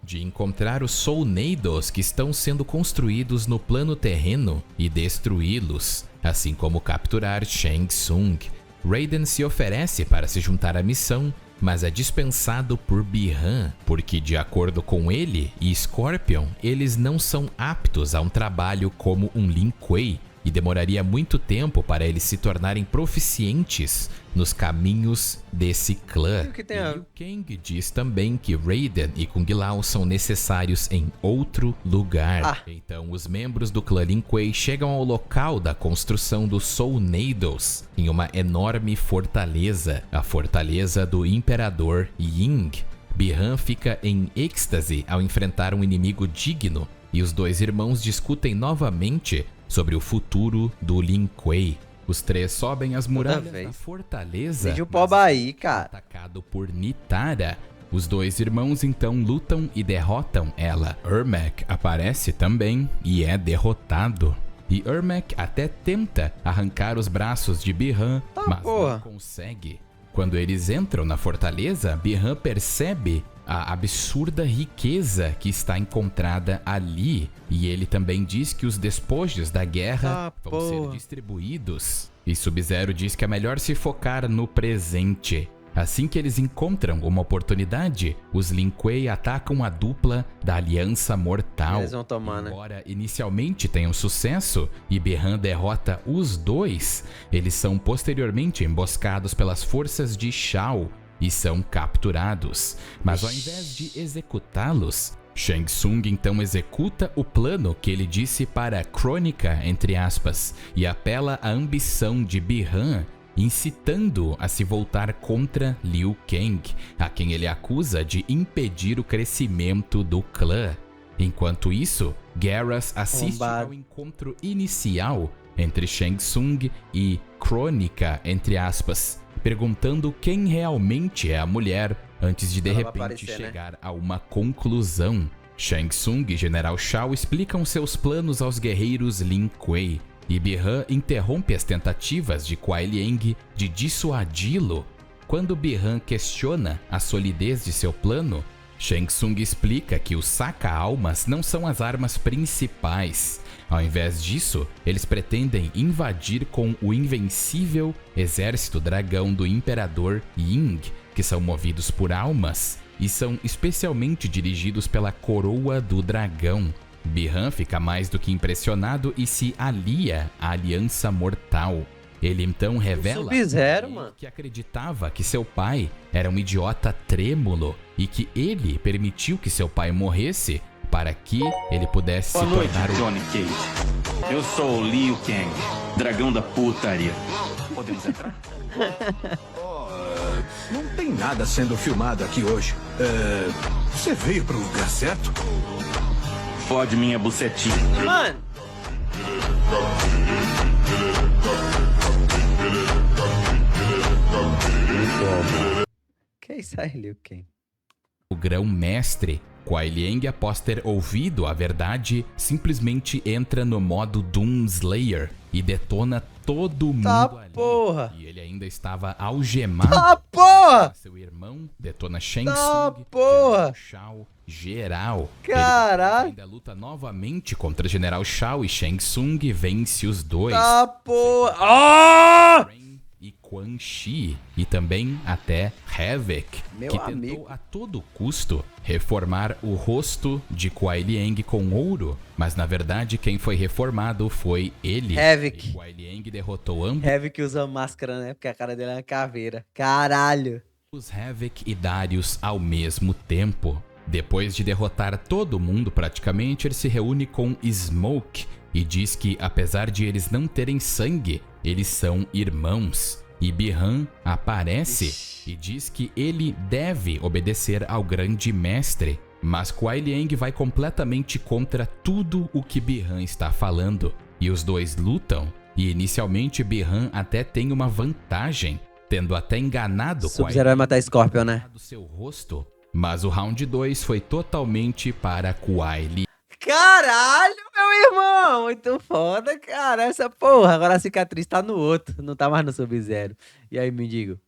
de encontrar os Soulnados que estão sendo construídos no plano terreno e destruí-los, assim como capturar Shang Tsung. Raiden se oferece para se juntar à missão, mas é dispensado por Bi-Han, porque de acordo com ele e Scorpion, eles não são aptos a um trabalho como um Lin Kuei, e demoraria muito tempo para eles se tornarem proficientes nos caminhos desse clã. Liu Kang diz também que Raiden e Kung Lao são necessários em outro lugar. Então os membros do clã Lin Kuei chegam ao local da construção dos Soulnados, em uma enorme fortaleza, a fortaleza do Imperador Ying. Bi-Han fica em êxtase ao enfrentar um inimigo digno, e os dois irmãos discutem novamente sobre o futuro do Lin Kuei. Os três sobem as muralhas da fortaleza, atacado por Nitara. Os dois irmãos então lutam e derrotam ela. Ermac aparece também e é derrotado. E Ermac até tenta arrancar os braços de Bi-Han, mas não consegue. Quando eles entram na fortaleza, Bi-Han percebe a absurda riqueza que está encontrada ali. E ele também diz que os despojos da guerra vão ser distribuídos. E Sub-Zero diz que é melhor se focar no presente. Assim que eles encontram uma oportunidade, os Lin Kuei atacam a dupla da Aliança Mortal. Eles vão tomar, embora inicialmente tenham sucesso e Bi-Han derrota os dois, eles são posteriormente emboscados pelas forças de Shao e são capturados. Mas ao invés de executá-los, Shang Tsung então executa o plano que ele disse para Crônica, entre aspas, e apela à ambição de Bi-Han, incitando a se voltar contra Liu Kang, a quem ele acusa de impedir o crescimento do clã. Enquanto isso, Geras assiste ao encontro inicial entre Shang Tsung e Crônica, entre aspas, perguntando quem realmente é a mulher antes de repente chegar a uma conclusão. Shang Tsung e General Shao explicam seus planos aos guerreiros Lin Kuei, e Bi-Han interrompe as tentativas de Kuai Liang de dissuadi-lo. Quando Bi-Han questiona a solidez de seu plano, Shang Tsung explica que os saca-almas não são as armas principais. Ao invés disso, eles pretendem invadir com o invencível exército dragão do Imperador Ying, que são movidos por almas e são especialmente dirigidos pela Coroa do Dragão. Bi-Han fica mais do que impressionado e se alia à Aliança Mortal. Ele então revela que acreditava que seu pai era um idiota trêmulo e que ele permitiu que seu pai morresse para que ele pudesse se tornar o... Johnny Cage. Eu sou o Liu Kang, dragão da putaria. Podemos entrar? Não tem nada sendo filmado aqui hoje. Você veio pro lugar certo? Fode minha bucetinha. Mano, Que isso aí, Liu Kang? O grão-mestre, Kuai Liang, após ter ouvido a verdade, simplesmente entra no modo Doomslayer e detona todo mundo ali. Porra! E ele ainda estava algemado. Tá porra! Seu irmão detona Shang Tá Tsung, porra! General Shao, geral. Caralho! Ele ainda luta novamente contra General Shao e Shang Tsung e vence os dois. Tá porra! Ah! E Quan Chi, e também até Havoc, Meu que amigo. tentou a todo custo reformar o rosto de Kuai Liang com ouro, mas na verdade quem foi reformado foi ele. Havoc. E Kuai Liang derrotou ambos Havoc usa máscara, né? Porque a cara dele é uma caveira. Caralho! Havoc e Darius ao mesmo tempo. Depois de derrotar todo mundo praticamente, ele se reúne com Smoke e diz que apesar de eles não terem sangue, eles são irmãos. E Bi-Han aparece e diz que ele deve obedecer ao grande mestre. Mas Kuai Liang vai completamente contra tudo o que Bi-Han está falando. E os dois lutam. E inicialmente Bi-Han até tem uma vantagem, tendo até enganado Sub-Zero vai matar Scorpion, né? do seu rosto. Mas o round 2 foi totalmente para Kuai Liang. Caralho, meu irmão! Muito foda, cara. Essa porra. Agora a cicatriz tá no outro. Não tá mais no Sub-Zero. E aí, me diga.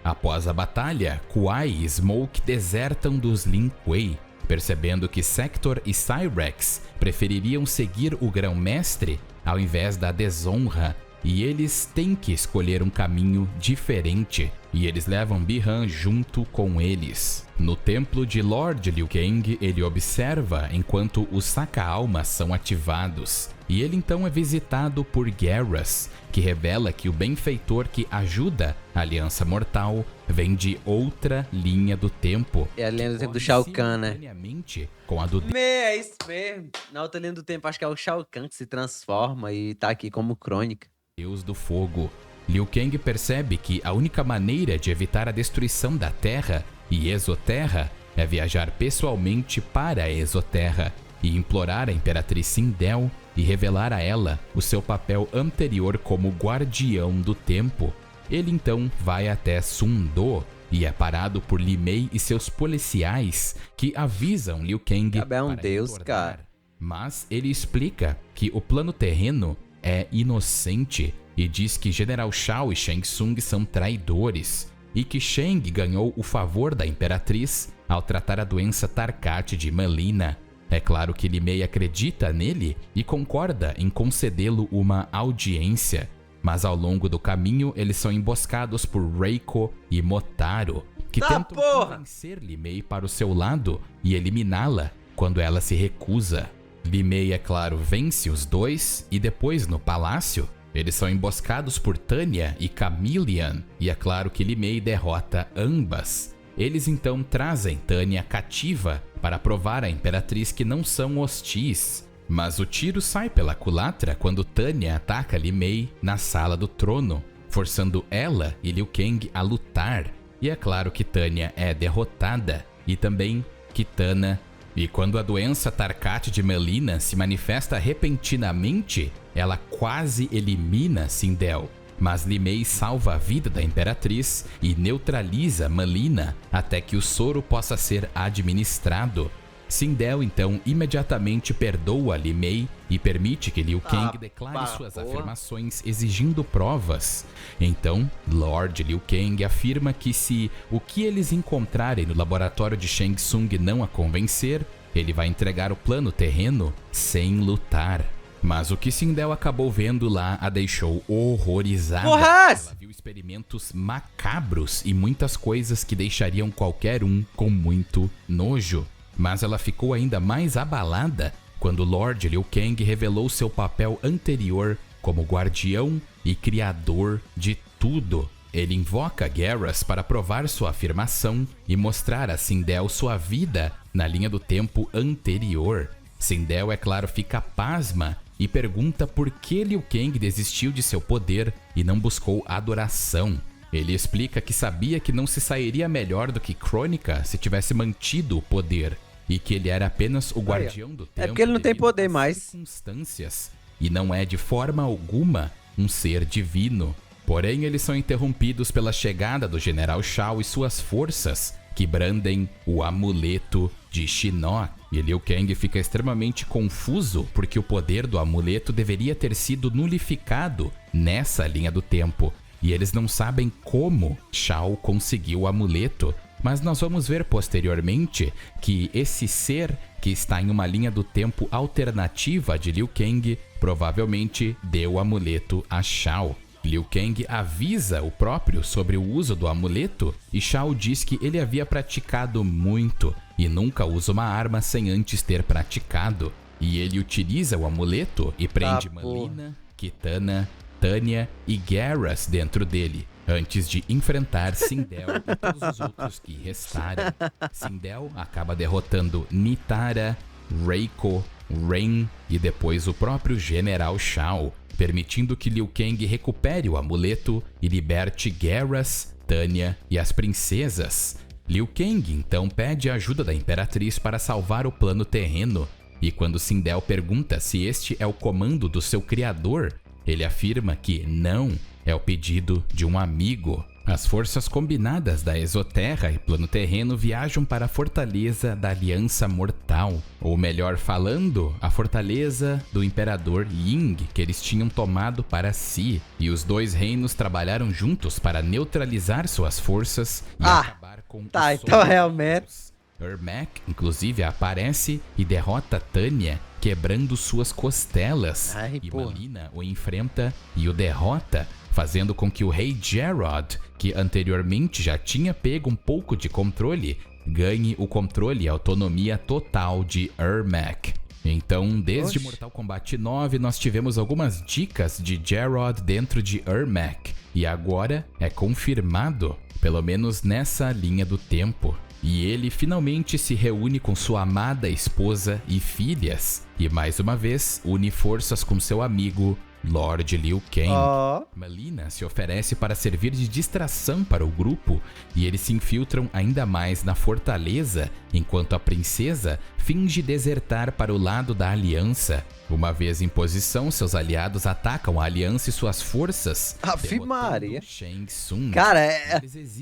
Após a batalha, Kuai e Smoke desertam dos Lin Kuei, percebendo que Sector e Cyrex prefeririam seguir o grão-mestre ao invés da desonra, e eles têm que escolher um caminho diferente, e eles levam Bi-Han junto com eles. No templo de Lord Liu Kang, ele observa enquanto os saca-almas são ativados, e ele então é visitado por Geras, que revela que o benfeitor que ajuda a Aliança Mortal vem de outra linha do tempo. É a linha do tempo do Shao Kahn, né? Simultaneamente com a do É isso mesmo. Na outra linha do tempo, acho que é o Shao Kahn que se transforma e tá aqui como crônica. Deus do Fogo. Liu Kang percebe que a única maneira de evitar a destruição da Terra e Exoterra é viajar pessoalmente para a Exoterra e implorar a Imperatriz Sindel e revelar a ela o seu papel anterior como guardião do tempo. Ele então vai até Sun Do e é parado por Li Mei e seus policiais que avisam Liu Kang É um para deus, retornar. cara. Mas ele explica que o plano terreno é inocente e diz que General Shao e Shang Tsung são traidores e que Shang ganhou o favor da Imperatriz ao tratar a doença Tarkat de Melina. É claro que Li Mei acredita nele e concorda em concedê-lo uma audiência, mas ao longo do caminho eles são emboscados por Reiko e Motaro, que tentam convencer Li Mei para o seu lado e eliminá-la quando ela se recusa. Li Mei, é claro, vence os dois e depois no palácio eles são emboscados por Tanya e Chameleon, e é claro que Li Mei derrota ambas. Eles então trazem Tanya cativa para provar à Imperatriz que não são hostis, mas o tiro sai pela culatra quando Tanya ataca Li Mei na sala do trono, forçando ela e Liu Kang a lutar, e é claro que Tanya é derrotada, e também Kitana. E quando a doença Tarkat de Melina se manifesta repentinamente, ela quase elimina Sindel, mas Li Mei salva a vida da Imperatriz e neutraliza Melina até que o soro possa ser administrado. Sindel então imediatamente perdoa Li Mei e permite que Liu Kang declare suas afirmações exigindo provas. Então, Lord Liu Kang afirma que se o que eles encontrarem no laboratório de Shang Tsung não a convencer, ele vai entregar o plano terreno sem lutar. Mas o que Sindel acabou vendo lá a deixou horrorizada. Porras! Ela viu experimentos macabros e muitas coisas que deixariam qualquer um com muito nojo. Mas ela ficou ainda mais abalada quando Lord Liu Kang revelou seu papel anterior como guardião e criador de tudo. Ele invoca Geras para provar sua afirmação e mostrar a Sindel sua vida na linha do tempo anterior. Sindel, é claro, fica pasma e pergunta por que Liu Kang desistiu de seu poder e não buscou adoração. Ele explica que sabia que não se sairia melhor do que Crônica se tivesse mantido o poder. e que ele era apenas o guardião do tempo. É porque ele não tem devido poder às mais. circunstâncias, e não é de forma alguma um ser divino. Porém, eles são interrompidos pela chegada do General Shao e suas forças, que brandem o amuleto de Shinnok. E Liu Kang fica extremamente confuso porque o poder do amuleto deveria ter sido nulificado nessa linha do tempo. E eles não sabem como Shao conseguiu o amuleto. Mas nós vamos ver posteriormente que esse ser que está em uma linha do tempo alternativa de Liu Kang provavelmente deu o amuleto a Shao. Liu Kang avisa o próprio sobre o uso do amuleto e Shao diz que ele havia praticado muito e nunca usa uma arma sem antes ter praticado. E ele utiliza o amuleto e prende Mileena, Kitana, Tanya e Geras dentro dele, antes de enfrentar Sindel e todos os outros que restaram. Sindel acaba derrotando Nitara, Reiko, Rain e depois o próprio General Shao, permitindo que Liu Kang recupere o amuleto e liberte Geras, Tanya e as princesas. Liu Kang então pede a ajuda da Imperatriz para salvar o plano terreno, e quando Sindel pergunta se este é o comando do seu criador, ele afirma que não, é o pedido de um amigo. As forças combinadas da Exoterra e Plano Terreno viajam para a Fortaleza da Aliança Mortal, ou melhor falando, a Fortaleza do Imperador Ying, que eles tinham tomado para si, e os dois reinos trabalharam juntos para neutralizar suas forças e acabar com os então realmente... Ermac, inclusive, aparece e derrota Tanya, quebrando suas costelas. E Mileena o enfrenta e o derrota, fazendo com que o rei Jarod, que anteriormente já tinha pego um pouco de controle, ganhe o controle e autonomia total de Ermac. Então, desde Mortal Kombat 9, nós tivemos algumas dicas de Jarod dentro de Ermac, e agora é confirmado, pelo menos nessa linha do tempo. E ele finalmente se reúne com sua amada esposa e filhas, e mais uma vez une forças com seu amigo Lord Liu Kang. Mileena se oferece para servir de distração para o grupo, e eles se infiltram ainda mais na fortaleza, enquanto a princesa finge desertar para o lado da aliança. Uma vez em posição, seus aliados atacam a aliança e suas forças, Maria. Shang Tsung. Cara,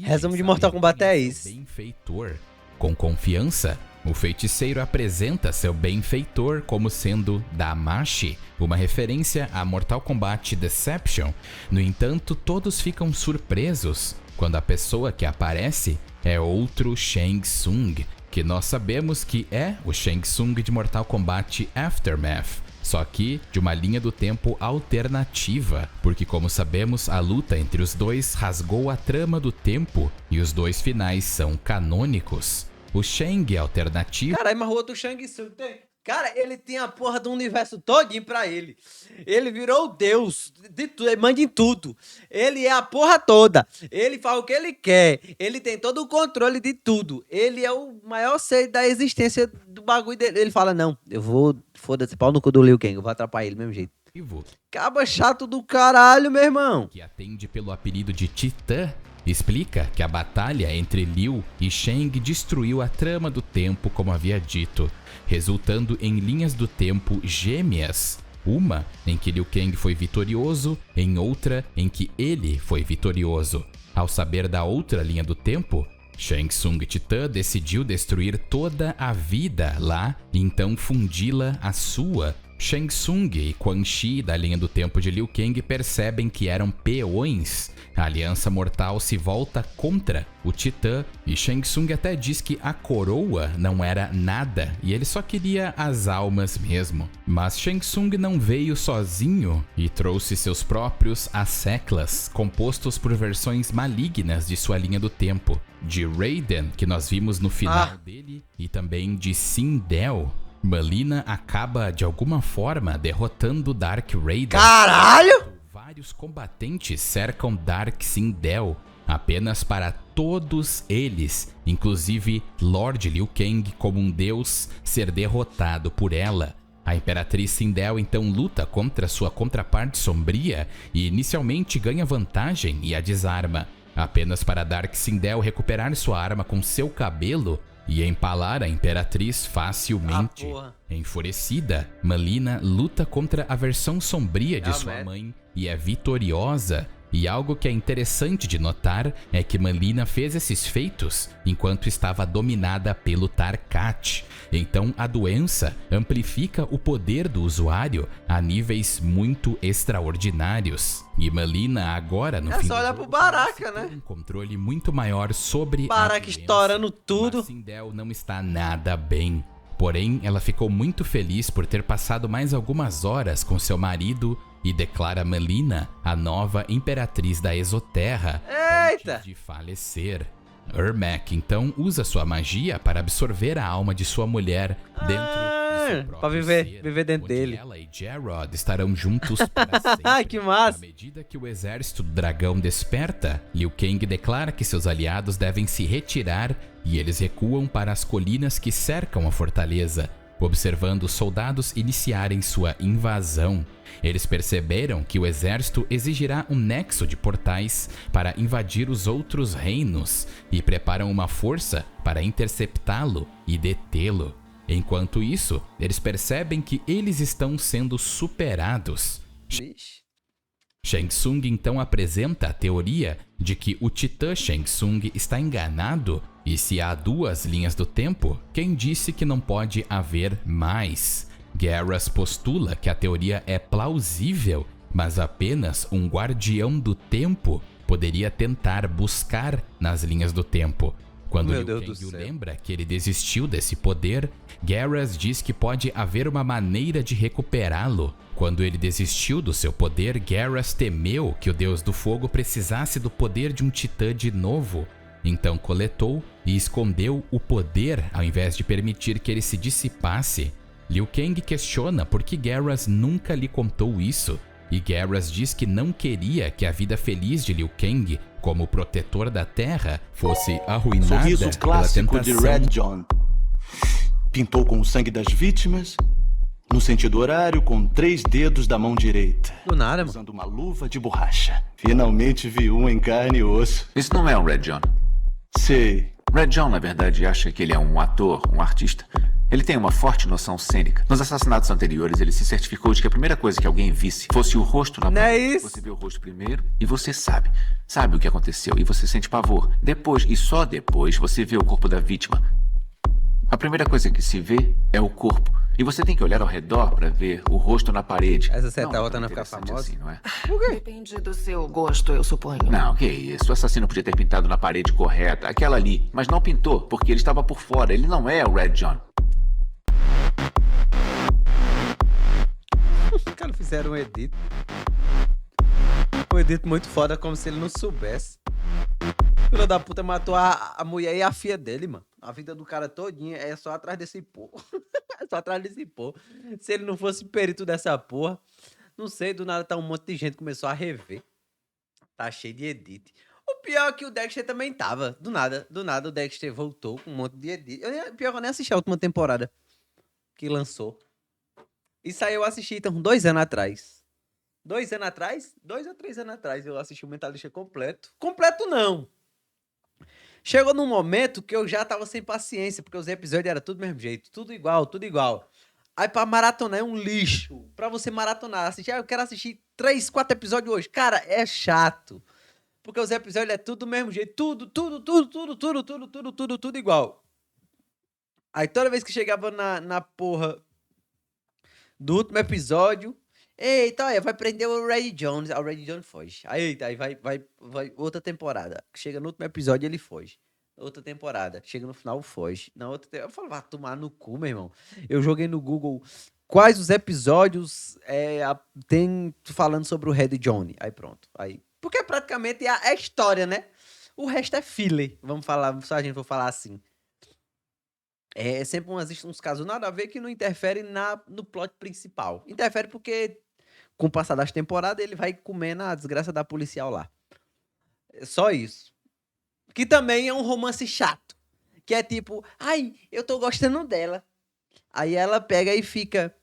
resumo de Mortal Kombat é isso. Benfeitor. Com confiança, o feiticeiro apresenta seu benfeitor como sendo Damashi, uma referência a Mortal Kombat Deception. No entanto, todos ficam surpresos quando a pessoa que aparece é outro Shang Tsung, que nós sabemos que é o Shang Tsung de Mortal Kombat Aftermath, só que de uma linha do tempo alternativa, porque como sabemos, a luta entre os dois rasgou a trama do tempo e os dois finais são canônicos. O Shang alternativo... Caralho, mas o outro Shang Tsung tem... Cara, ele tem a porra do universo todinho pra ele. Ele virou o deus de tudo, ele manda em tudo. Ele é a porra toda. Ele faz o que ele quer. Ele tem todo o controle de tudo. Ele é o maior ser da existência do bagulho dele. Ele fala, não, eu vou... Foda-se, pau no cu do Liu Kang, eu vou atrapalhar ele do mesmo jeito. Caba chato do caralho, meu irmão. Que atende pelo apelido de Titã, explica que a batalha entre Liu e Shang destruiu a trama do tempo, como havia dito, resultando em linhas do tempo gêmeas. Uma em que Liu Kang foi vitorioso, em outra em que ele foi vitorioso. Ao saber da outra linha do tempo, Shang Tsung Titã decidiu destruir toda a vida lá e então fundi-la à sua. Shang Tsung e Quan Chi da linha do tempo de Liu Kang percebem que eram peões. A Aliança Mortal se volta contra o Titã e Shang Tsung até diz que a coroa não era nada e ele só queria as almas mesmo. Mas Shang Tsung não veio sozinho e trouxe seus próprios Asseclas, compostos por versões malignas de sua linha do tempo, de Raiden, que nós vimos no final dele, e também de Sindel. Mileena acaba de alguma forma derrotando Dark Raiden. Caralho! Vários combatentes cercam Dark Sindel apenas para todos eles, inclusive Lord Liu Kang como um deus, ser derrotado por ela. A Imperatriz Sindel então luta contra sua contraparte sombria e inicialmente ganha vantagem e a desarma, apenas para Dark Sindel recuperar sua arma com seu cabelo e empalar a Imperatriz facilmente. Enfurecida, Melina luta contra a versão sombria de sua mãe e é vitoriosa. E algo que é interessante de notar é que Melina fez esses feitos enquanto estava dominada pelo Tarkat. Então a doença amplifica o poder do usuário a níveis muito extraordinários. E Melina agora, no fim só olhar pro Baraka, né? um controle muito maior sobre Baraka a doença. estourando tudo. Mas Sindel não está nada bem. Porém, ela ficou muito feliz por ter passado mais algumas horas com seu marido e declara Melina a nova imperatriz da Exoterra antes de falecer. Ermac então usa sua magia para absorver a alma de sua mulher dentro de seu próprio pra viver dentro onde dele. ela e Jarod estarão juntos para sempre. Ai, que massa! À medida que o exército do dragão desperta, Liu Kang declara que seus aliados devem se retirar e eles recuam para as colinas que cercam a fortaleza, observando os soldados iniciarem sua invasão. Eles perceberam que o exército exigirá um nexo de portais para invadir os outros reinos e preparam uma força para interceptá-lo e detê-lo. Enquanto isso, eles percebem que eles estão sendo superados. Shang Tsung então apresenta a teoria de que o Titã Shang Tsung está enganado e se há duas linhas do tempo, quem disse que não pode haver mais? Garrus postula que a teoria é plausível, mas apenas um guardião do tempo poderia tentar buscar nas linhas do tempo. Quando Liu Kang lembra que ele desistiu desse poder, Garrus diz que pode haver uma maneira de recuperá-lo. Quando ele desistiu do seu poder, Garrus temeu que o Deus do Fogo precisasse do poder de um titã de novo. Então coletou e escondeu o poder ao invés de permitir que ele se dissipasse. Liu Kang questiona por que Garrus nunca lhe contou isso, e Garrus diz que não queria que a vida feliz de Liu Kang, como protetor da Terra, fosse arruinada Sorriso clássico pela de tentação. Red John. Pintou com o sangue das vítimas, no sentido horário, com 3 dedos da mão direita. Do nada, mano. Usando uma luva de borracha. Finalmente vi um em carne e osso. Isso não é um Red John. Sei. Red John, na verdade, acha que ele é um ator, um artista. Ele tem uma forte noção cênica. Nos assassinatos anteriores, ele se certificou de que a primeira coisa que alguém visse fosse o rosto na Não é parede. isso? Você vê o rosto primeiro e você sabe o que aconteceu e você sente pavor. Depois, e só depois, você vê o corpo da vítima. A primeira coisa que se vê é o corpo. E você tem que olhar ao redor para ver o rosto na parede. Essa seta Não é outra tão não ficar interessante famosa? assim, não é? Depende do seu gosto, eu suponho. Não, que isso. O assassino podia ter pintado na parede correta, aquela ali. Mas não pintou, porque ele estava por fora. Ele não é o Red John. Os caras fizeram um edito. Um edito muito foda, como se ele não soubesse. Filho da puta matou a mulher e a filha dele, mano. A vida do cara todinha é só atrás desse porra. É só atrás desse porra. Se ele não fosse perito dessa porra, não sei, do nada tá um monte de gente que começou a rever. Tá cheio de edit. O pior é que o Dexter também tava. Do nada o Dexter voltou com um monte de edit. Pior que eu nem assisti a última temporada que lançou. Isso aí eu assisti, então, 2 anos atrás. 2 anos atrás? 2 ou 3 anos atrás eu assisti o Mentalista completo. Completo não. Chegou num momento que eu já tava sem paciência, porque os episódios eram tudo do mesmo jeito. Tudo igual, tudo igual. Aí pra maratonar é um lixo. Pra você maratonar, assistir, eu quero assistir 3, 4 episódios hoje. Cara, é chato. Porque os episódios é tudo do mesmo jeito. Tudo igual. Aí toda vez que chegava na porra do último episódio, eita, olha, vai prender o Red Jones. Aí o Red Jones foge. Aí vai outra temporada. Chega no último episódio, ele foge. Outra temporada. Chega no final, foge. Na outra eu falo, vai tomar no cu, meu irmão. Eu joguei no Google quais os episódios tem falando sobre o Red Jones. Aí pronto. Aí, porque praticamente é a história, né? O resto é filler. Vamos falar, só a gente for falar assim. É sempre uns casos nada a ver que não interferem no plot principal. Interfere porque, com o passar das temporadas, ele vai comendo a desgraça da policial lá. É só isso. Que também é um romance chato. Que é tipo, ai, eu tô gostando dela. Aí ela pega e fica,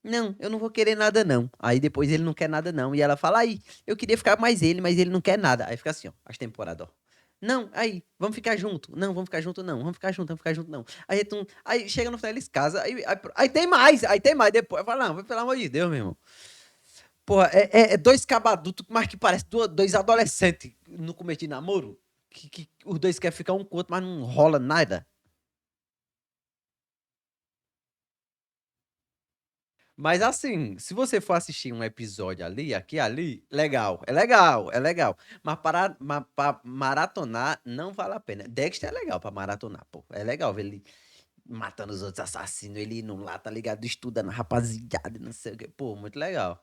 não, eu não vou querer nada não. Aí depois ele não quer nada não. E ela fala, ai, eu queria ficar mais ele, mas ele não quer nada. Aí fica assim, ó, as temporadas, ó. Não, aí, vamos ficar junto. Não, vamos ficar junto não. Vamos ficar junto não. Aí chega no final, eles casam. Aí tem mais depois. Eu falo, não, pelo amor de Deus, meu irmão. Porra, é dois cabadutos, mas que parece dois adolescentes no começo de namoro. Que os dois querem ficar um com o outro, mas não rola nada. Mas assim, se você for assistir um episódio ali, aqui, ali, legal. É legal. Mas pra maratonar, não vale a pena. Dexter é legal pra maratonar, pô. É legal ver ele matando os outros assassinos, ele indo lá, tá ligado? Estudando rapaziada, não sei o quê. Pô, muito legal.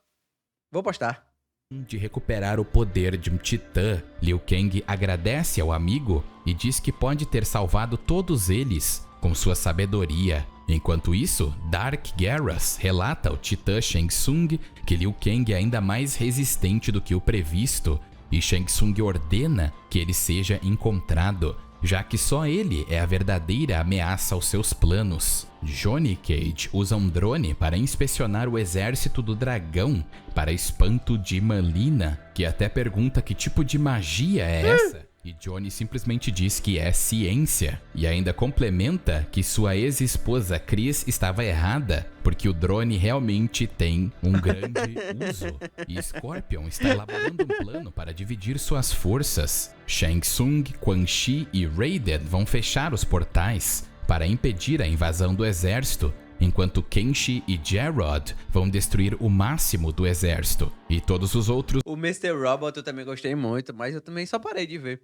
Vou postar. De recuperar o poder de um titã, Liu Kang agradece ao amigo e diz que pode ter salvado todos eles com sua sabedoria. Enquanto isso, Dark Geras relata ao titã Shang Tsung que Liu Kang é ainda mais resistente do que o previsto, e Shang Tsung ordena que ele seja encontrado, já que só ele é a verdadeira ameaça aos seus planos. Johnny Cage usa um drone para inspecionar o exército do dragão, para espanto de Malina, que até pergunta que tipo de magia é essa. E Johnny simplesmente diz que é ciência, e ainda complementa que sua ex-esposa Chris estava errada, porque o drone realmente tem um grande uso. E Scorpion está elaborando um plano para dividir suas forças. Shang Tsung, Quan Chi e Raiden vão fechar os portais para impedir a invasão do exército, enquanto Kenshi e Gerard vão destruir o máximo do exército. E todos os outros... O Mr. Robot eu também gostei muito, mas eu também só parei de ver.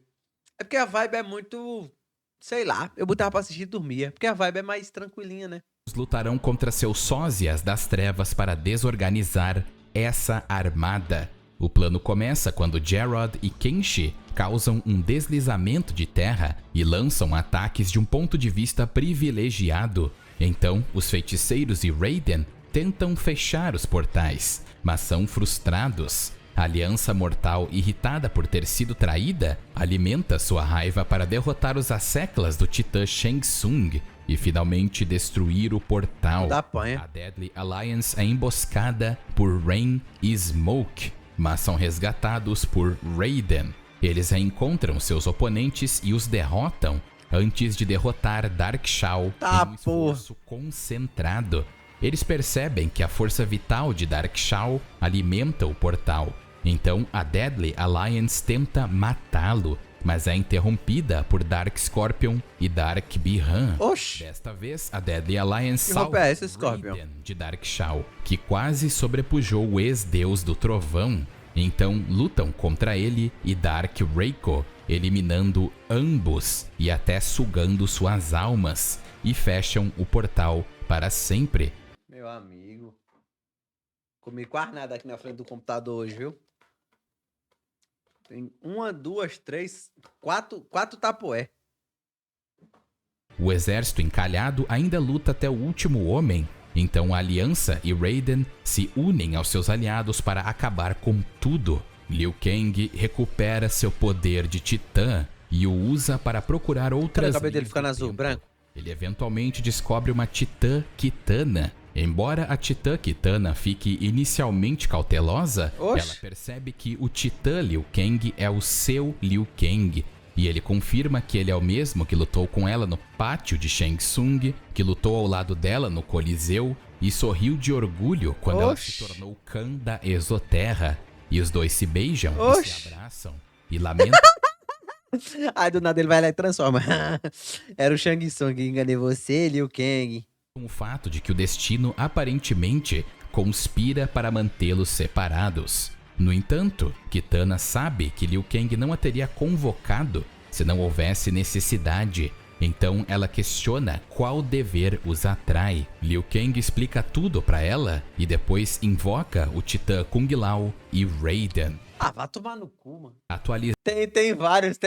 É porque a vibe é muito... Sei lá, eu botava pra assistir e dormia. Porque a vibe é mais tranquilinha, né? lutarão contra seus sósias das trevas para desorganizar essa armada. O plano começa quando Gerard e Kenshi causam um deslizamento de terra e lançam ataques de um ponto de vista privilegiado. Então, os feiticeiros e Raiden tentam fechar os portais, mas são frustrados. A Aliança Mortal, irritada por ter sido traída, alimenta sua raiva para derrotar os asseclas do titã Shang Tsung e finalmente destruir o portal. A Deadly Alliance é emboscada por Rain e Smoke, mas são resgatados por Raiden. Eles reencontram seus oponentes e os derrotam antes de derrotar Dark Shao em um esforço concentrado. Eles percebem que a força vital de Dark Shao alimenta o portal. Então a Deadly Alliance tenta matá-lo, mas é interrompida por Dark Scorpion e Dark Bihan. Desta vez, a Deadly Alliance salva Raiden de Dark Shao, que quase sobrepujou o ex-deus do trovão. Então lutam contra ele e Dark Reiko, eliminando ambos e até sugando suas almas, e fecham o portal para sempre. Meu amigo, comi quase nada aqui na frente do computador hoje, viu? Tem 1, 2, 3, 4 tapoé. O exército encalhado ainda luta até o último homem. Então a Aliança e Raiden se unem aos seus aliados para acabar com tudo. Liu Kang recupera seu poder de titã e o usa para procurar outras linhas dele ficando azul, branco. Ele eventualmente descobre uma titã Kitana. Embora a titã Kitana fique inicialmente cautelosa, ela percebe que o titã Liu Kang é o seu Liu Kang. E ele confirma que ele é o mesmo que lutou com ela no pátio de Shang Tsung, que lutou ao lado dela no Coliseu e sorriu de orgulho quando ela se tornou Khan da Exoterra. E os dois se beijam e se abraçam e lamentam. Aí do nada ele vai lá e transforma. Era o Shang Tsung, enganei você, Liu Kang. Com o fato de que o destino aparentemente conspira para mantê-los separados. No entanto, Kitana sabe que Liu Kang não a teria convocado se não houvesse necessidade. Então ela questiona qual dever os atrai. Liu Kang explica tudo para ela e depois invoca o titã Kung Lao e Raiden. Ah, vai tomar no cu, mano. Atualiza. Tem vários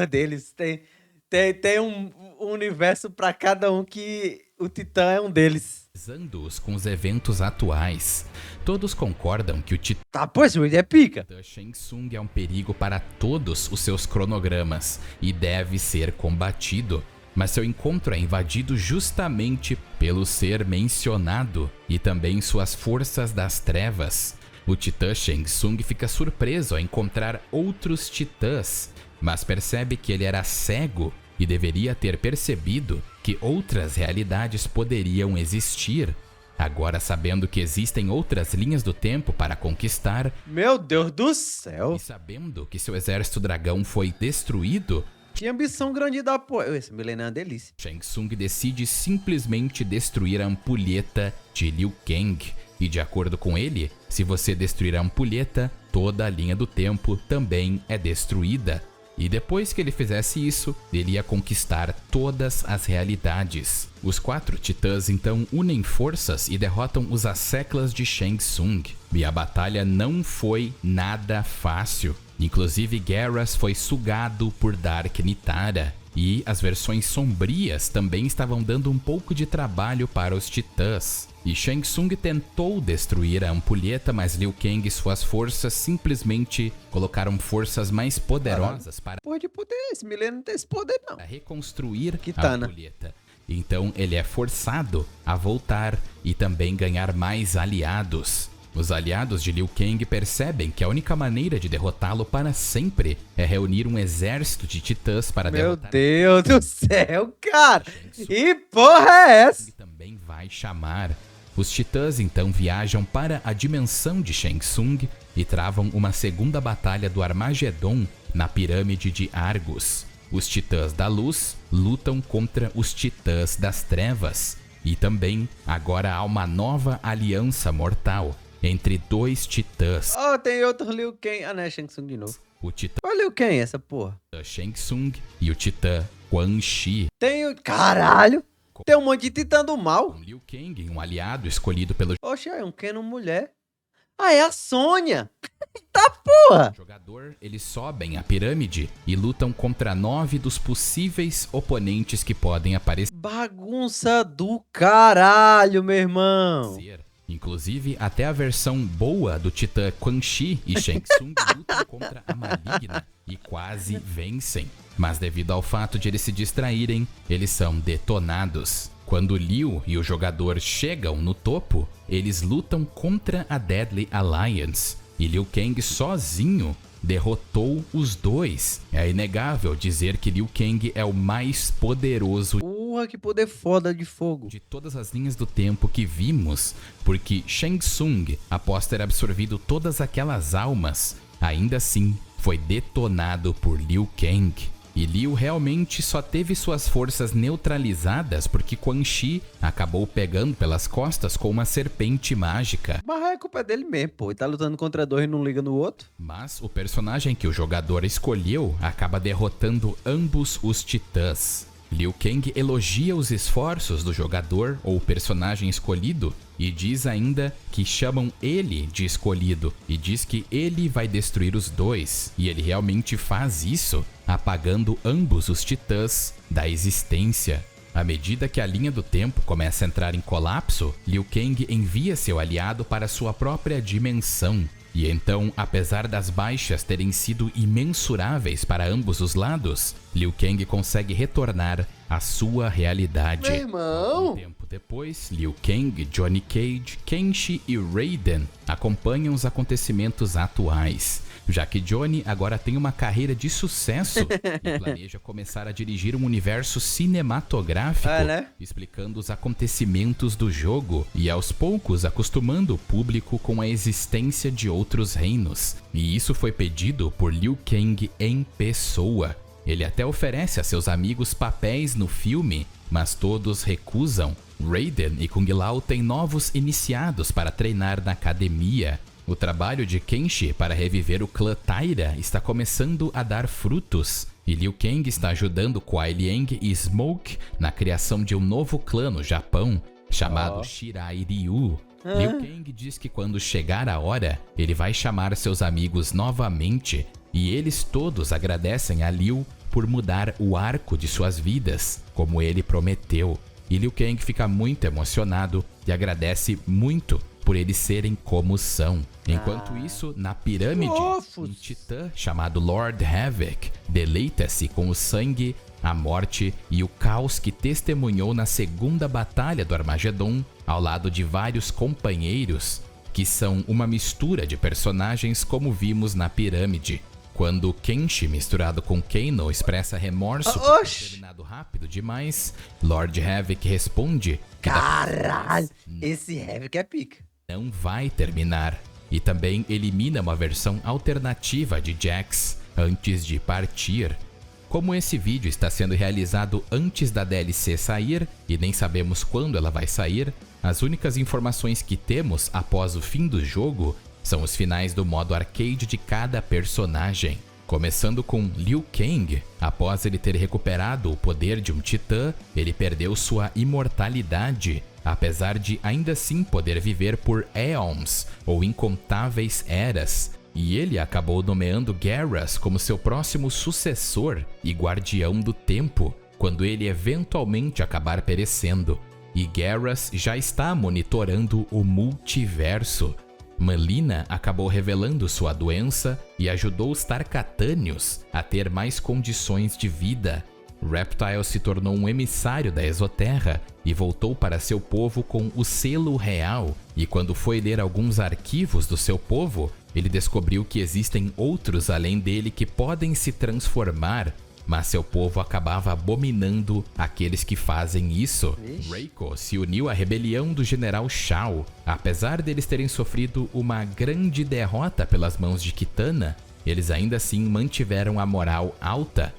deles. Tem um universo para cada um que o titã é um deles. Usando-os com os eventos atuais, todos concordam que o titã ele é pica. Shang Tsung é um perigo para todos os seus cronogramas e deve ser combatido. Mas seu encontro é invadido justamente pelo ser mencionado e também suas forças das trevas. O titã Shang Tsung fica surpreso ao encontrar outros titãs mas percebe que ele era cego e deveria ter percebido que outras realidades poderiam existir. Agora, sabendo que existem outras linhas do tempo para conquistar, Meu Deus do céu. e sabendo que seu exército dragão foi destruído, Tinha ambição grande da porra. Esse milênio é uma delícia. Shang Tsung decide simplesmente destruir a ampulheta de Liu Kang. E de acordo com ele, se você destruir a ampulheta, toda a linha do tempo também é destruída. E depois que ele fizesse isso, ele ia conquistar todas as realidades. Os 4 titãs então unem forças e derrotam os asseclas de Shang Tsung. E a batalha não foi nada fácil. Inclusive, Geras foi sugado por Dark Nitara. E as versões sombrias também estavam dando um pouco de trabalho para os titãs. E Shang Tsung tentou destruir a ampulheta, mas Liu Kang e suas forças simplesmente colocaram forças mais poderosas para Porra de poder. Esse milênio não tem esse poder, não. reconstruir a Kitana. ampulheta. Então ele é forçado a voltar e também ganhar mais aliados. Os aliados de Liu Kang percebem que a única maneira de derrotá-lo para sempre é reunir um exército de titãs para Meu derrotar. Deus do céu, cara. Que porra é essa? Ele também vai chamar. Os titãs então viajam para a dimensão de Shang Tsung e travam uma segunda batalha do Armagedon na pirâmide de Argus. Os titãs da luz lutam contra os titãs das trevas. E também agora há uma nova aliança mortal entre 2 titãs. Oh, tem outro Liu Kang. Ah, não, é Shang Tsung de novo. O titã Olha Liu Kang, essa porra. Shang Tsung e o titã Quan Chi. Tem o... Caralho. Tem um monte de titã do mal. Com Liu Kang, um aliado escolhido pelo Oxe, é um Canon mulher. Ah, é a Sônia. Tá porra. jogador, eles sobem a pirâmide e lutam contra 9 dos possíveis oponentes que podem aparecer. Bagunça do caralho, meu irmão. Inclusive, até a versão boa do titã Quan Chi e Shang Tsung lutam contra a maligna e quase vencem. Mas devido ao fato de eles se distraírem, eles são detonados. Quando Liu e o jogador chegam no topo, eles lutam contra a Deadly Alliance. E Liu Kang sozinho derrotou os 2. É inegável dizer que Liu Kang é o mais poderoso Porra, que poder foda de fogo. de todas as linhas do tempo que vimos, porque Shang Tsung, após ter absorvido todas aquelas almas, ainda assim foi detonado por Liu Kang. E Liu realmente só teve suas forças neutralizadas porque Quan Chi acabou pegando pelas costas com uma serpente mágica. Mas é culpa dele mesmo, pô. Ele tá lutando contra 2 e não liga no outro. Mas o personagem que o jogador escolheu acaba derrotando ambos os titãs. Liu Kang elogia os esforços do jogador ou personagem escolhido e diz ainda que chamam ele de escolhido e diz que ele vai destruir os 2. E ele realmente faz isso, apagando ambos os titãs da existência. À medida que a linha do tempo começa a entrar em colapso, Liu Kang envia seu aliado para sua própria dimensão. E então, apesar das baixas terem sido imensuráveis para ambos os lados, Liu Kang consegue retornar à sua realidade. Meu irmão! Algum tempo depois, Liu Kang, Johnny Cage, Kenshi e Raiden acompanham os acontecimentos atuais, já que Johnny agora tem uma carreira de sucesso e planeja começar a dirigir um universo cinematográfico, explicando os acontecimentos do jogo e aos poucos acostumando o público com a existência de outros reinos. E isso foi pedido por Liu Kang em pessoa. Ele até oferece a seus amigos papéis no filme, mas todos recusam. Raiden e Kung Lao têm novos iniciados para treinar na academia. O trabalho de Kenshi para reviver o clã Taira está começando a dar frutos, e Liu Kang está ajudando Kuai Liang e Smoke na criação de um novo clã no Japão, chamado Shirai Ryu. Liu Kang diz que quando chegar a hora, ele vai chamar seus amigos novamente, e eles todos agradecem a Liu por mudar o arco de suas vidas, como ele prometeu. E Liu Kang fica muito emocionado e agradece muito por eles serem como são. Enquanto isso, na pirâmide, um titã chamado Lord Havoc deleita-se com o sangue, a morte e o caos que testemunhou na segunda batalha do Armagedon, ao lado de vários companheiros, que são uma mistura de personagens como vimos na pirâmide. Quando Kenshi, misturado com Kano, expressa remorso por ter terminado rápido demais, Lord Havoc responde que Caralho, esse Havoc é pica. não vai terminar. E também elimina uma versão alternativa de Jax antes de partir. Como esse vídeo está sendo realizado antes da DLC sair e nem sabemos quando ela vai sair, as únicas informações que temos após o fim do jogo são os finais do modo arcade de cada personagem. Começando com Liu Kang, após ele ter recuperado o poder de um titã, ele perdeu sua imortalidade, apesar de ainda assim poder viver por éons ou incontáveis eras. E ele acabou nomeando Geras como seu próximo sucessor e guardião do tempo, quando ele eventualmente acabar perecendo. E Geras já está monitorando o multiverso. Mileena acabou revelando sua doença e ajudou os Tarkatânios a ter mais condições de vida. Reptile se tornou um emissário da Exoterra e voltou para seu povo com o selo real. E quando foi ler alguns arquivos do seu povo, ele descobriu que existem outros além dele que podem se transformar, mas seu povo acabava abominando aqueles que fazem isso. Reiko se uniu à rebelião do General Shao. Apesar deles terem sofrido uma grande derrota pelas mãos de Kitana, eles ainda assim mantiveram a moral alta.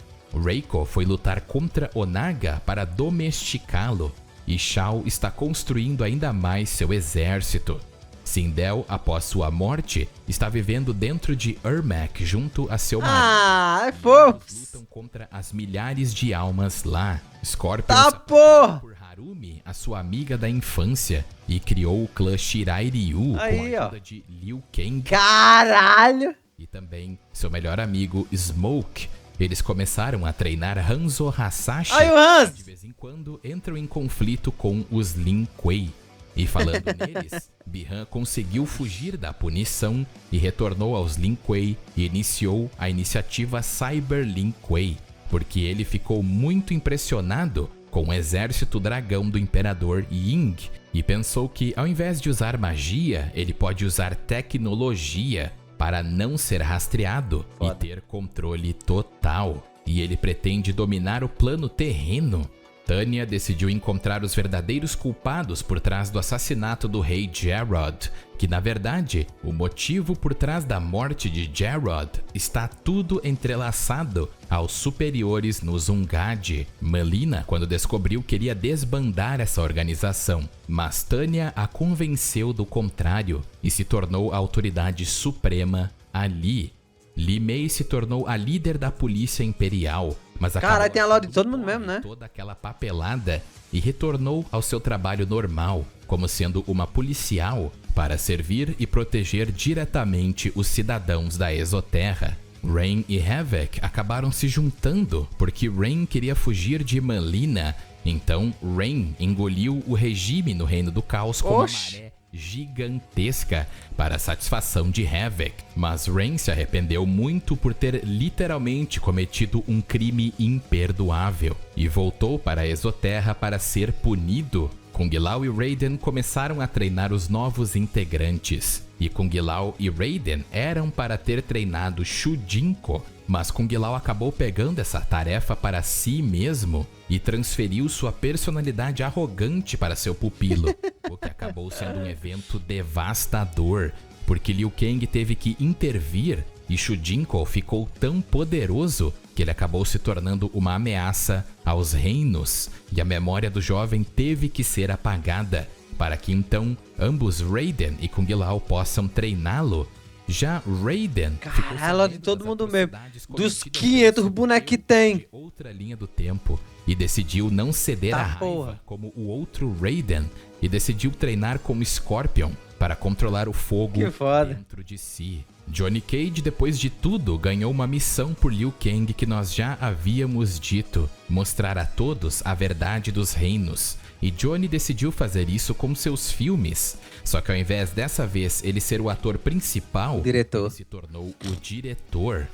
Reiko foi lutar contra Onaga para domesticá-lo, e Shao está construindo ainda mais seu exército. Sindel, após sua morte, está vivendo dentro de Ermac junto a seu marido. É fofo. Eles lutam contra as milhares de almas lá. Scorpion Tá, se porra. apaixonou por Harumi, a sua amiga da infância, e criou o clã Shirai Ryu Aí, com a ó. ajuda de Liu Kang Caralho. e também seu melhor amigo Smoke. Eles começaram a treinar Hanzo Hasashi. Aí o Hans. De vez em quando entram em conflito com os Lin Kuei. E falando neles, Bi-Han conseguiu fugir da punição e retornou aos Lin Kuei e iniciou a iniciativa Cyber Lin Kuei, porque ele ficou muito impressionado com o exército dragão do Imperador Ying e pensou que, ao invés de usar magia, ele pode usar tecnologia para não ser rastreado e ter controle total. E ele pretende dominar o plano terreno. Tanya decidiu encontrar os verdadeiros culpados por trás do assassinato do rei Jarod, que na verdade, o motivo por trás da morte de Jarod está tudo entrelaçado aos superiores no Zungad. Mileena, quando descobriu, queria desbandar essa organização, mas Tanya a convenceu do contrário e se tornou a autoridade suprema ali. Li Mei se tornou a líder da polícia imperial, mas Caralho, tem a lore de achando todo mundo mesmo, né? toda aquela papelada e retornou ao seu trabalho normal, como sendo uma policial, para servir e proteger diretamente os cidadãos da Exoterra. Rain e Havoc acabaram se juntando porque Rain queria fugir de Mileena, então Rain engoliu o regime no Reino do Caos como uma maré gigantesca para a satisfação de Havoc, mas Rain se arrependeu muito por ter literalmente cometido um crime imperdoável e voltou para a Exoterra para ser punido. Kung Lao e Raiden começaram a treinar os novos integrantes, e Kung Lao e Raiden eram para ter treinado Shujinko, mas Kung Lao acabou pegando essa tarefa para si mesmo e transferiu sua personalidade arrogante para seu pupilo, o que acabou sendo um evento devastador, porque Liu Kang teve que intervir e Shujinko ficou tão poderoso que ele acabou se tornando uma ameaça aos reinos, e a memória do jovem teve que ser apagada, para que então ambos Raiden e Kung Lao possam treiná-lo. Já Raiden ficou Caralho, de sabendo todo das mundo mesmo. atrocidades Dos cometidas 500 pelo bonecos que superior tem. de outra linha do tempo e decidiu não ceder Tá, à raiva porra. como o outro Raiden e decidiu treinar como Scorpion para controlar o fogo Que foda. dentro de si. Johnny Cage, depois de tudo, ganhou uma missão por Liu Kang que nós já havíamos dito, mostrar a todos a verdade dos reinos. E Johnny decidiu fazer isso com seus filmes, só que ao invés dessa vez ele ser o ator principal, Diretor. ele se tornou o diretor.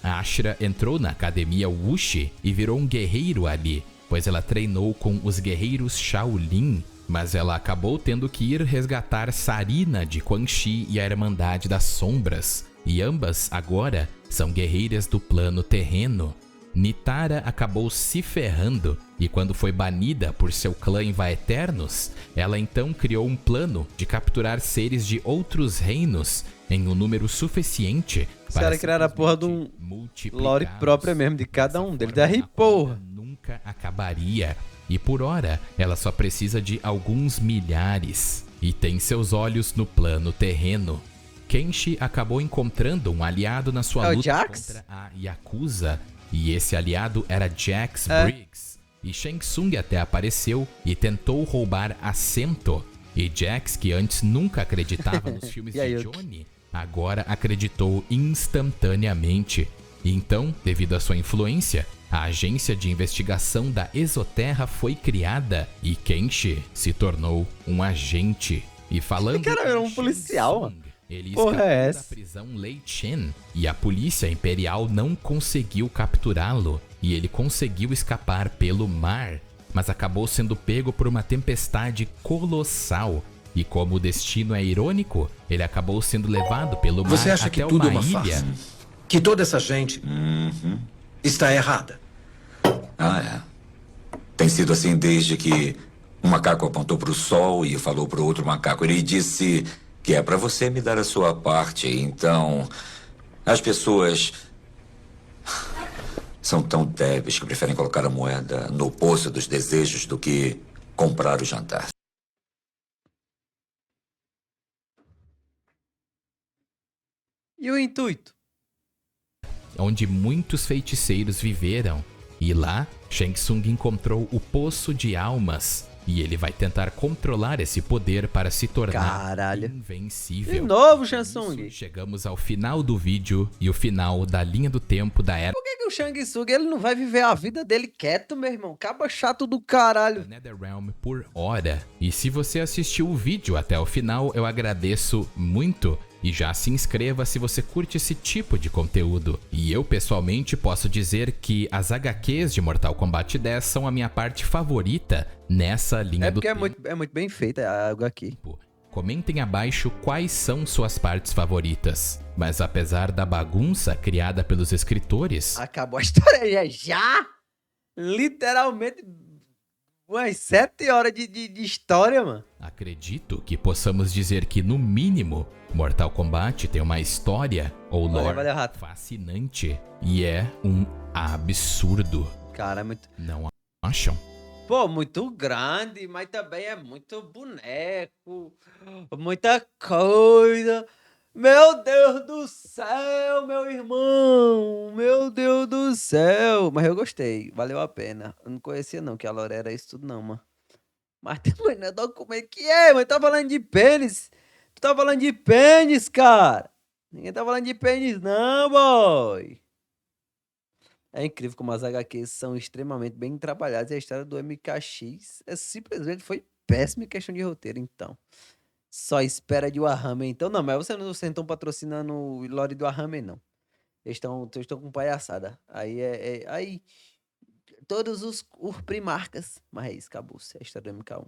A Ashra entrou na academia Wuxi e virou um guerreiro ali, pois ela treinou com os guerreiros Shaolin, mas ela acabou tendo que ir resgatar Sarina de Quan Chi e a Irmandade das Sombras, e ambas agora são guerreiras do plano terreno. Nitara acabou se ferrando e quando foi banida por seu clã em Vaeternos, ela então criou um plano de capturar seres de outros reinos em um número suficiente Os para caras criaram a porra de um lore própria mesmo de cada um deles. Daí, porra. Nunca acabaria. E por hora, ela só precisa de alguns milhares. E tem seus olhos no plano terreno. Kenshi acabou encontrando um aliado na sua É o luta Jax? contra a Yakuza. E esse aliado era Jax É. Briggs. E Shang Tsung até apareceu e tentou roubar assento. E Jax, que antes nunca acreditava nos filmes E aí, de eu- Johnny, agora acreditou instantaneamente. E então, devido à sua influência, a agência de investigação da Exoterra foi criada e Kenshi se tornou um agente. E falando Cara, era em um Shang policial, Tsung, mano. ele Porra, escapou é da essa? prisão Lei Chen e a polícia imperial não conseguiu capturá-lo e ele conseguiu escapar pelo mar, mas acabou sendo pego por uma tempestade colossal. E como o destino é irônico, ele acabou sendo levado pelo mar Você acha até que tudo é uma uma ilha. farsa? Que toda essa gente está errada. Ah, é. Tem sido assim desde que um macaco apontou para o sol e falou para o outro macaco. Ele disse que é para você me dar a sua parte. Então, as pessoas são tão débeis que preferem colocar a moeda no poço dos desejos do que comprar o jantar. E o intuito? Onde muitos feiticeiros viveram. E lá, Shang Tsung encontrou o Poço de Almas. E ele vai tentar controlar esse poder para se tornar Caralho. invencível. De novo, Com Shang isso, Tsung. chegamos ao final do vídeo e o final da linha do tempo da era Por que o Shang Tsung ele não vai viver a vida dele quieto, meu irmão? Caba chato do caralho. NetherRealm por hora. E se você assistiu o vídeo até o final, eu agradeço muito. E já se inscreva se você curte esse tipo de conteúdo. E eu, pessoalmente, posso dizer que as HQs de Mortal Kombat 10 são a minha parte favorita nessa linha É do porque é tempo. muito bem feita algo aqui. Comentem abaixo quais são suas partes favoritas. Mas apesar da bagunça criada pelos escritores, Acabou a história já? Literalmente umas 7 horas de história, mano. acredito que possamos dizer que, no mínimo, Mortal Kombat tem uma história ou lore valeu, rato. fascinante e é um absurdo. Cara, é muito... Não acham? Pô, muito grande, mas também é muito boneco, muita coisa. Meu Deus do céu, meu irmão! Meu Deus do céu! Mas eu gostei, valeu a pena. Eu não conhecia não que a Lore era isso tudo não, mano. Mas também não é como é que é, mas tá falando de pênis. Tu tá falando de pênis, cara. Ninguém tá falando de pênis não, boy. É incrível como as HQs são extremamente bem trabalhadas e a história do MKX simplesmente foi péssima em questão de roteiro, então. Só espera de Warhammer, então. Não, mas vocês não estão patrocinando o lore do Warhammer, não. Eles estão com palhaçada. Aí, todos os primarcas. Mas é isso, acabou. É a história do MK1.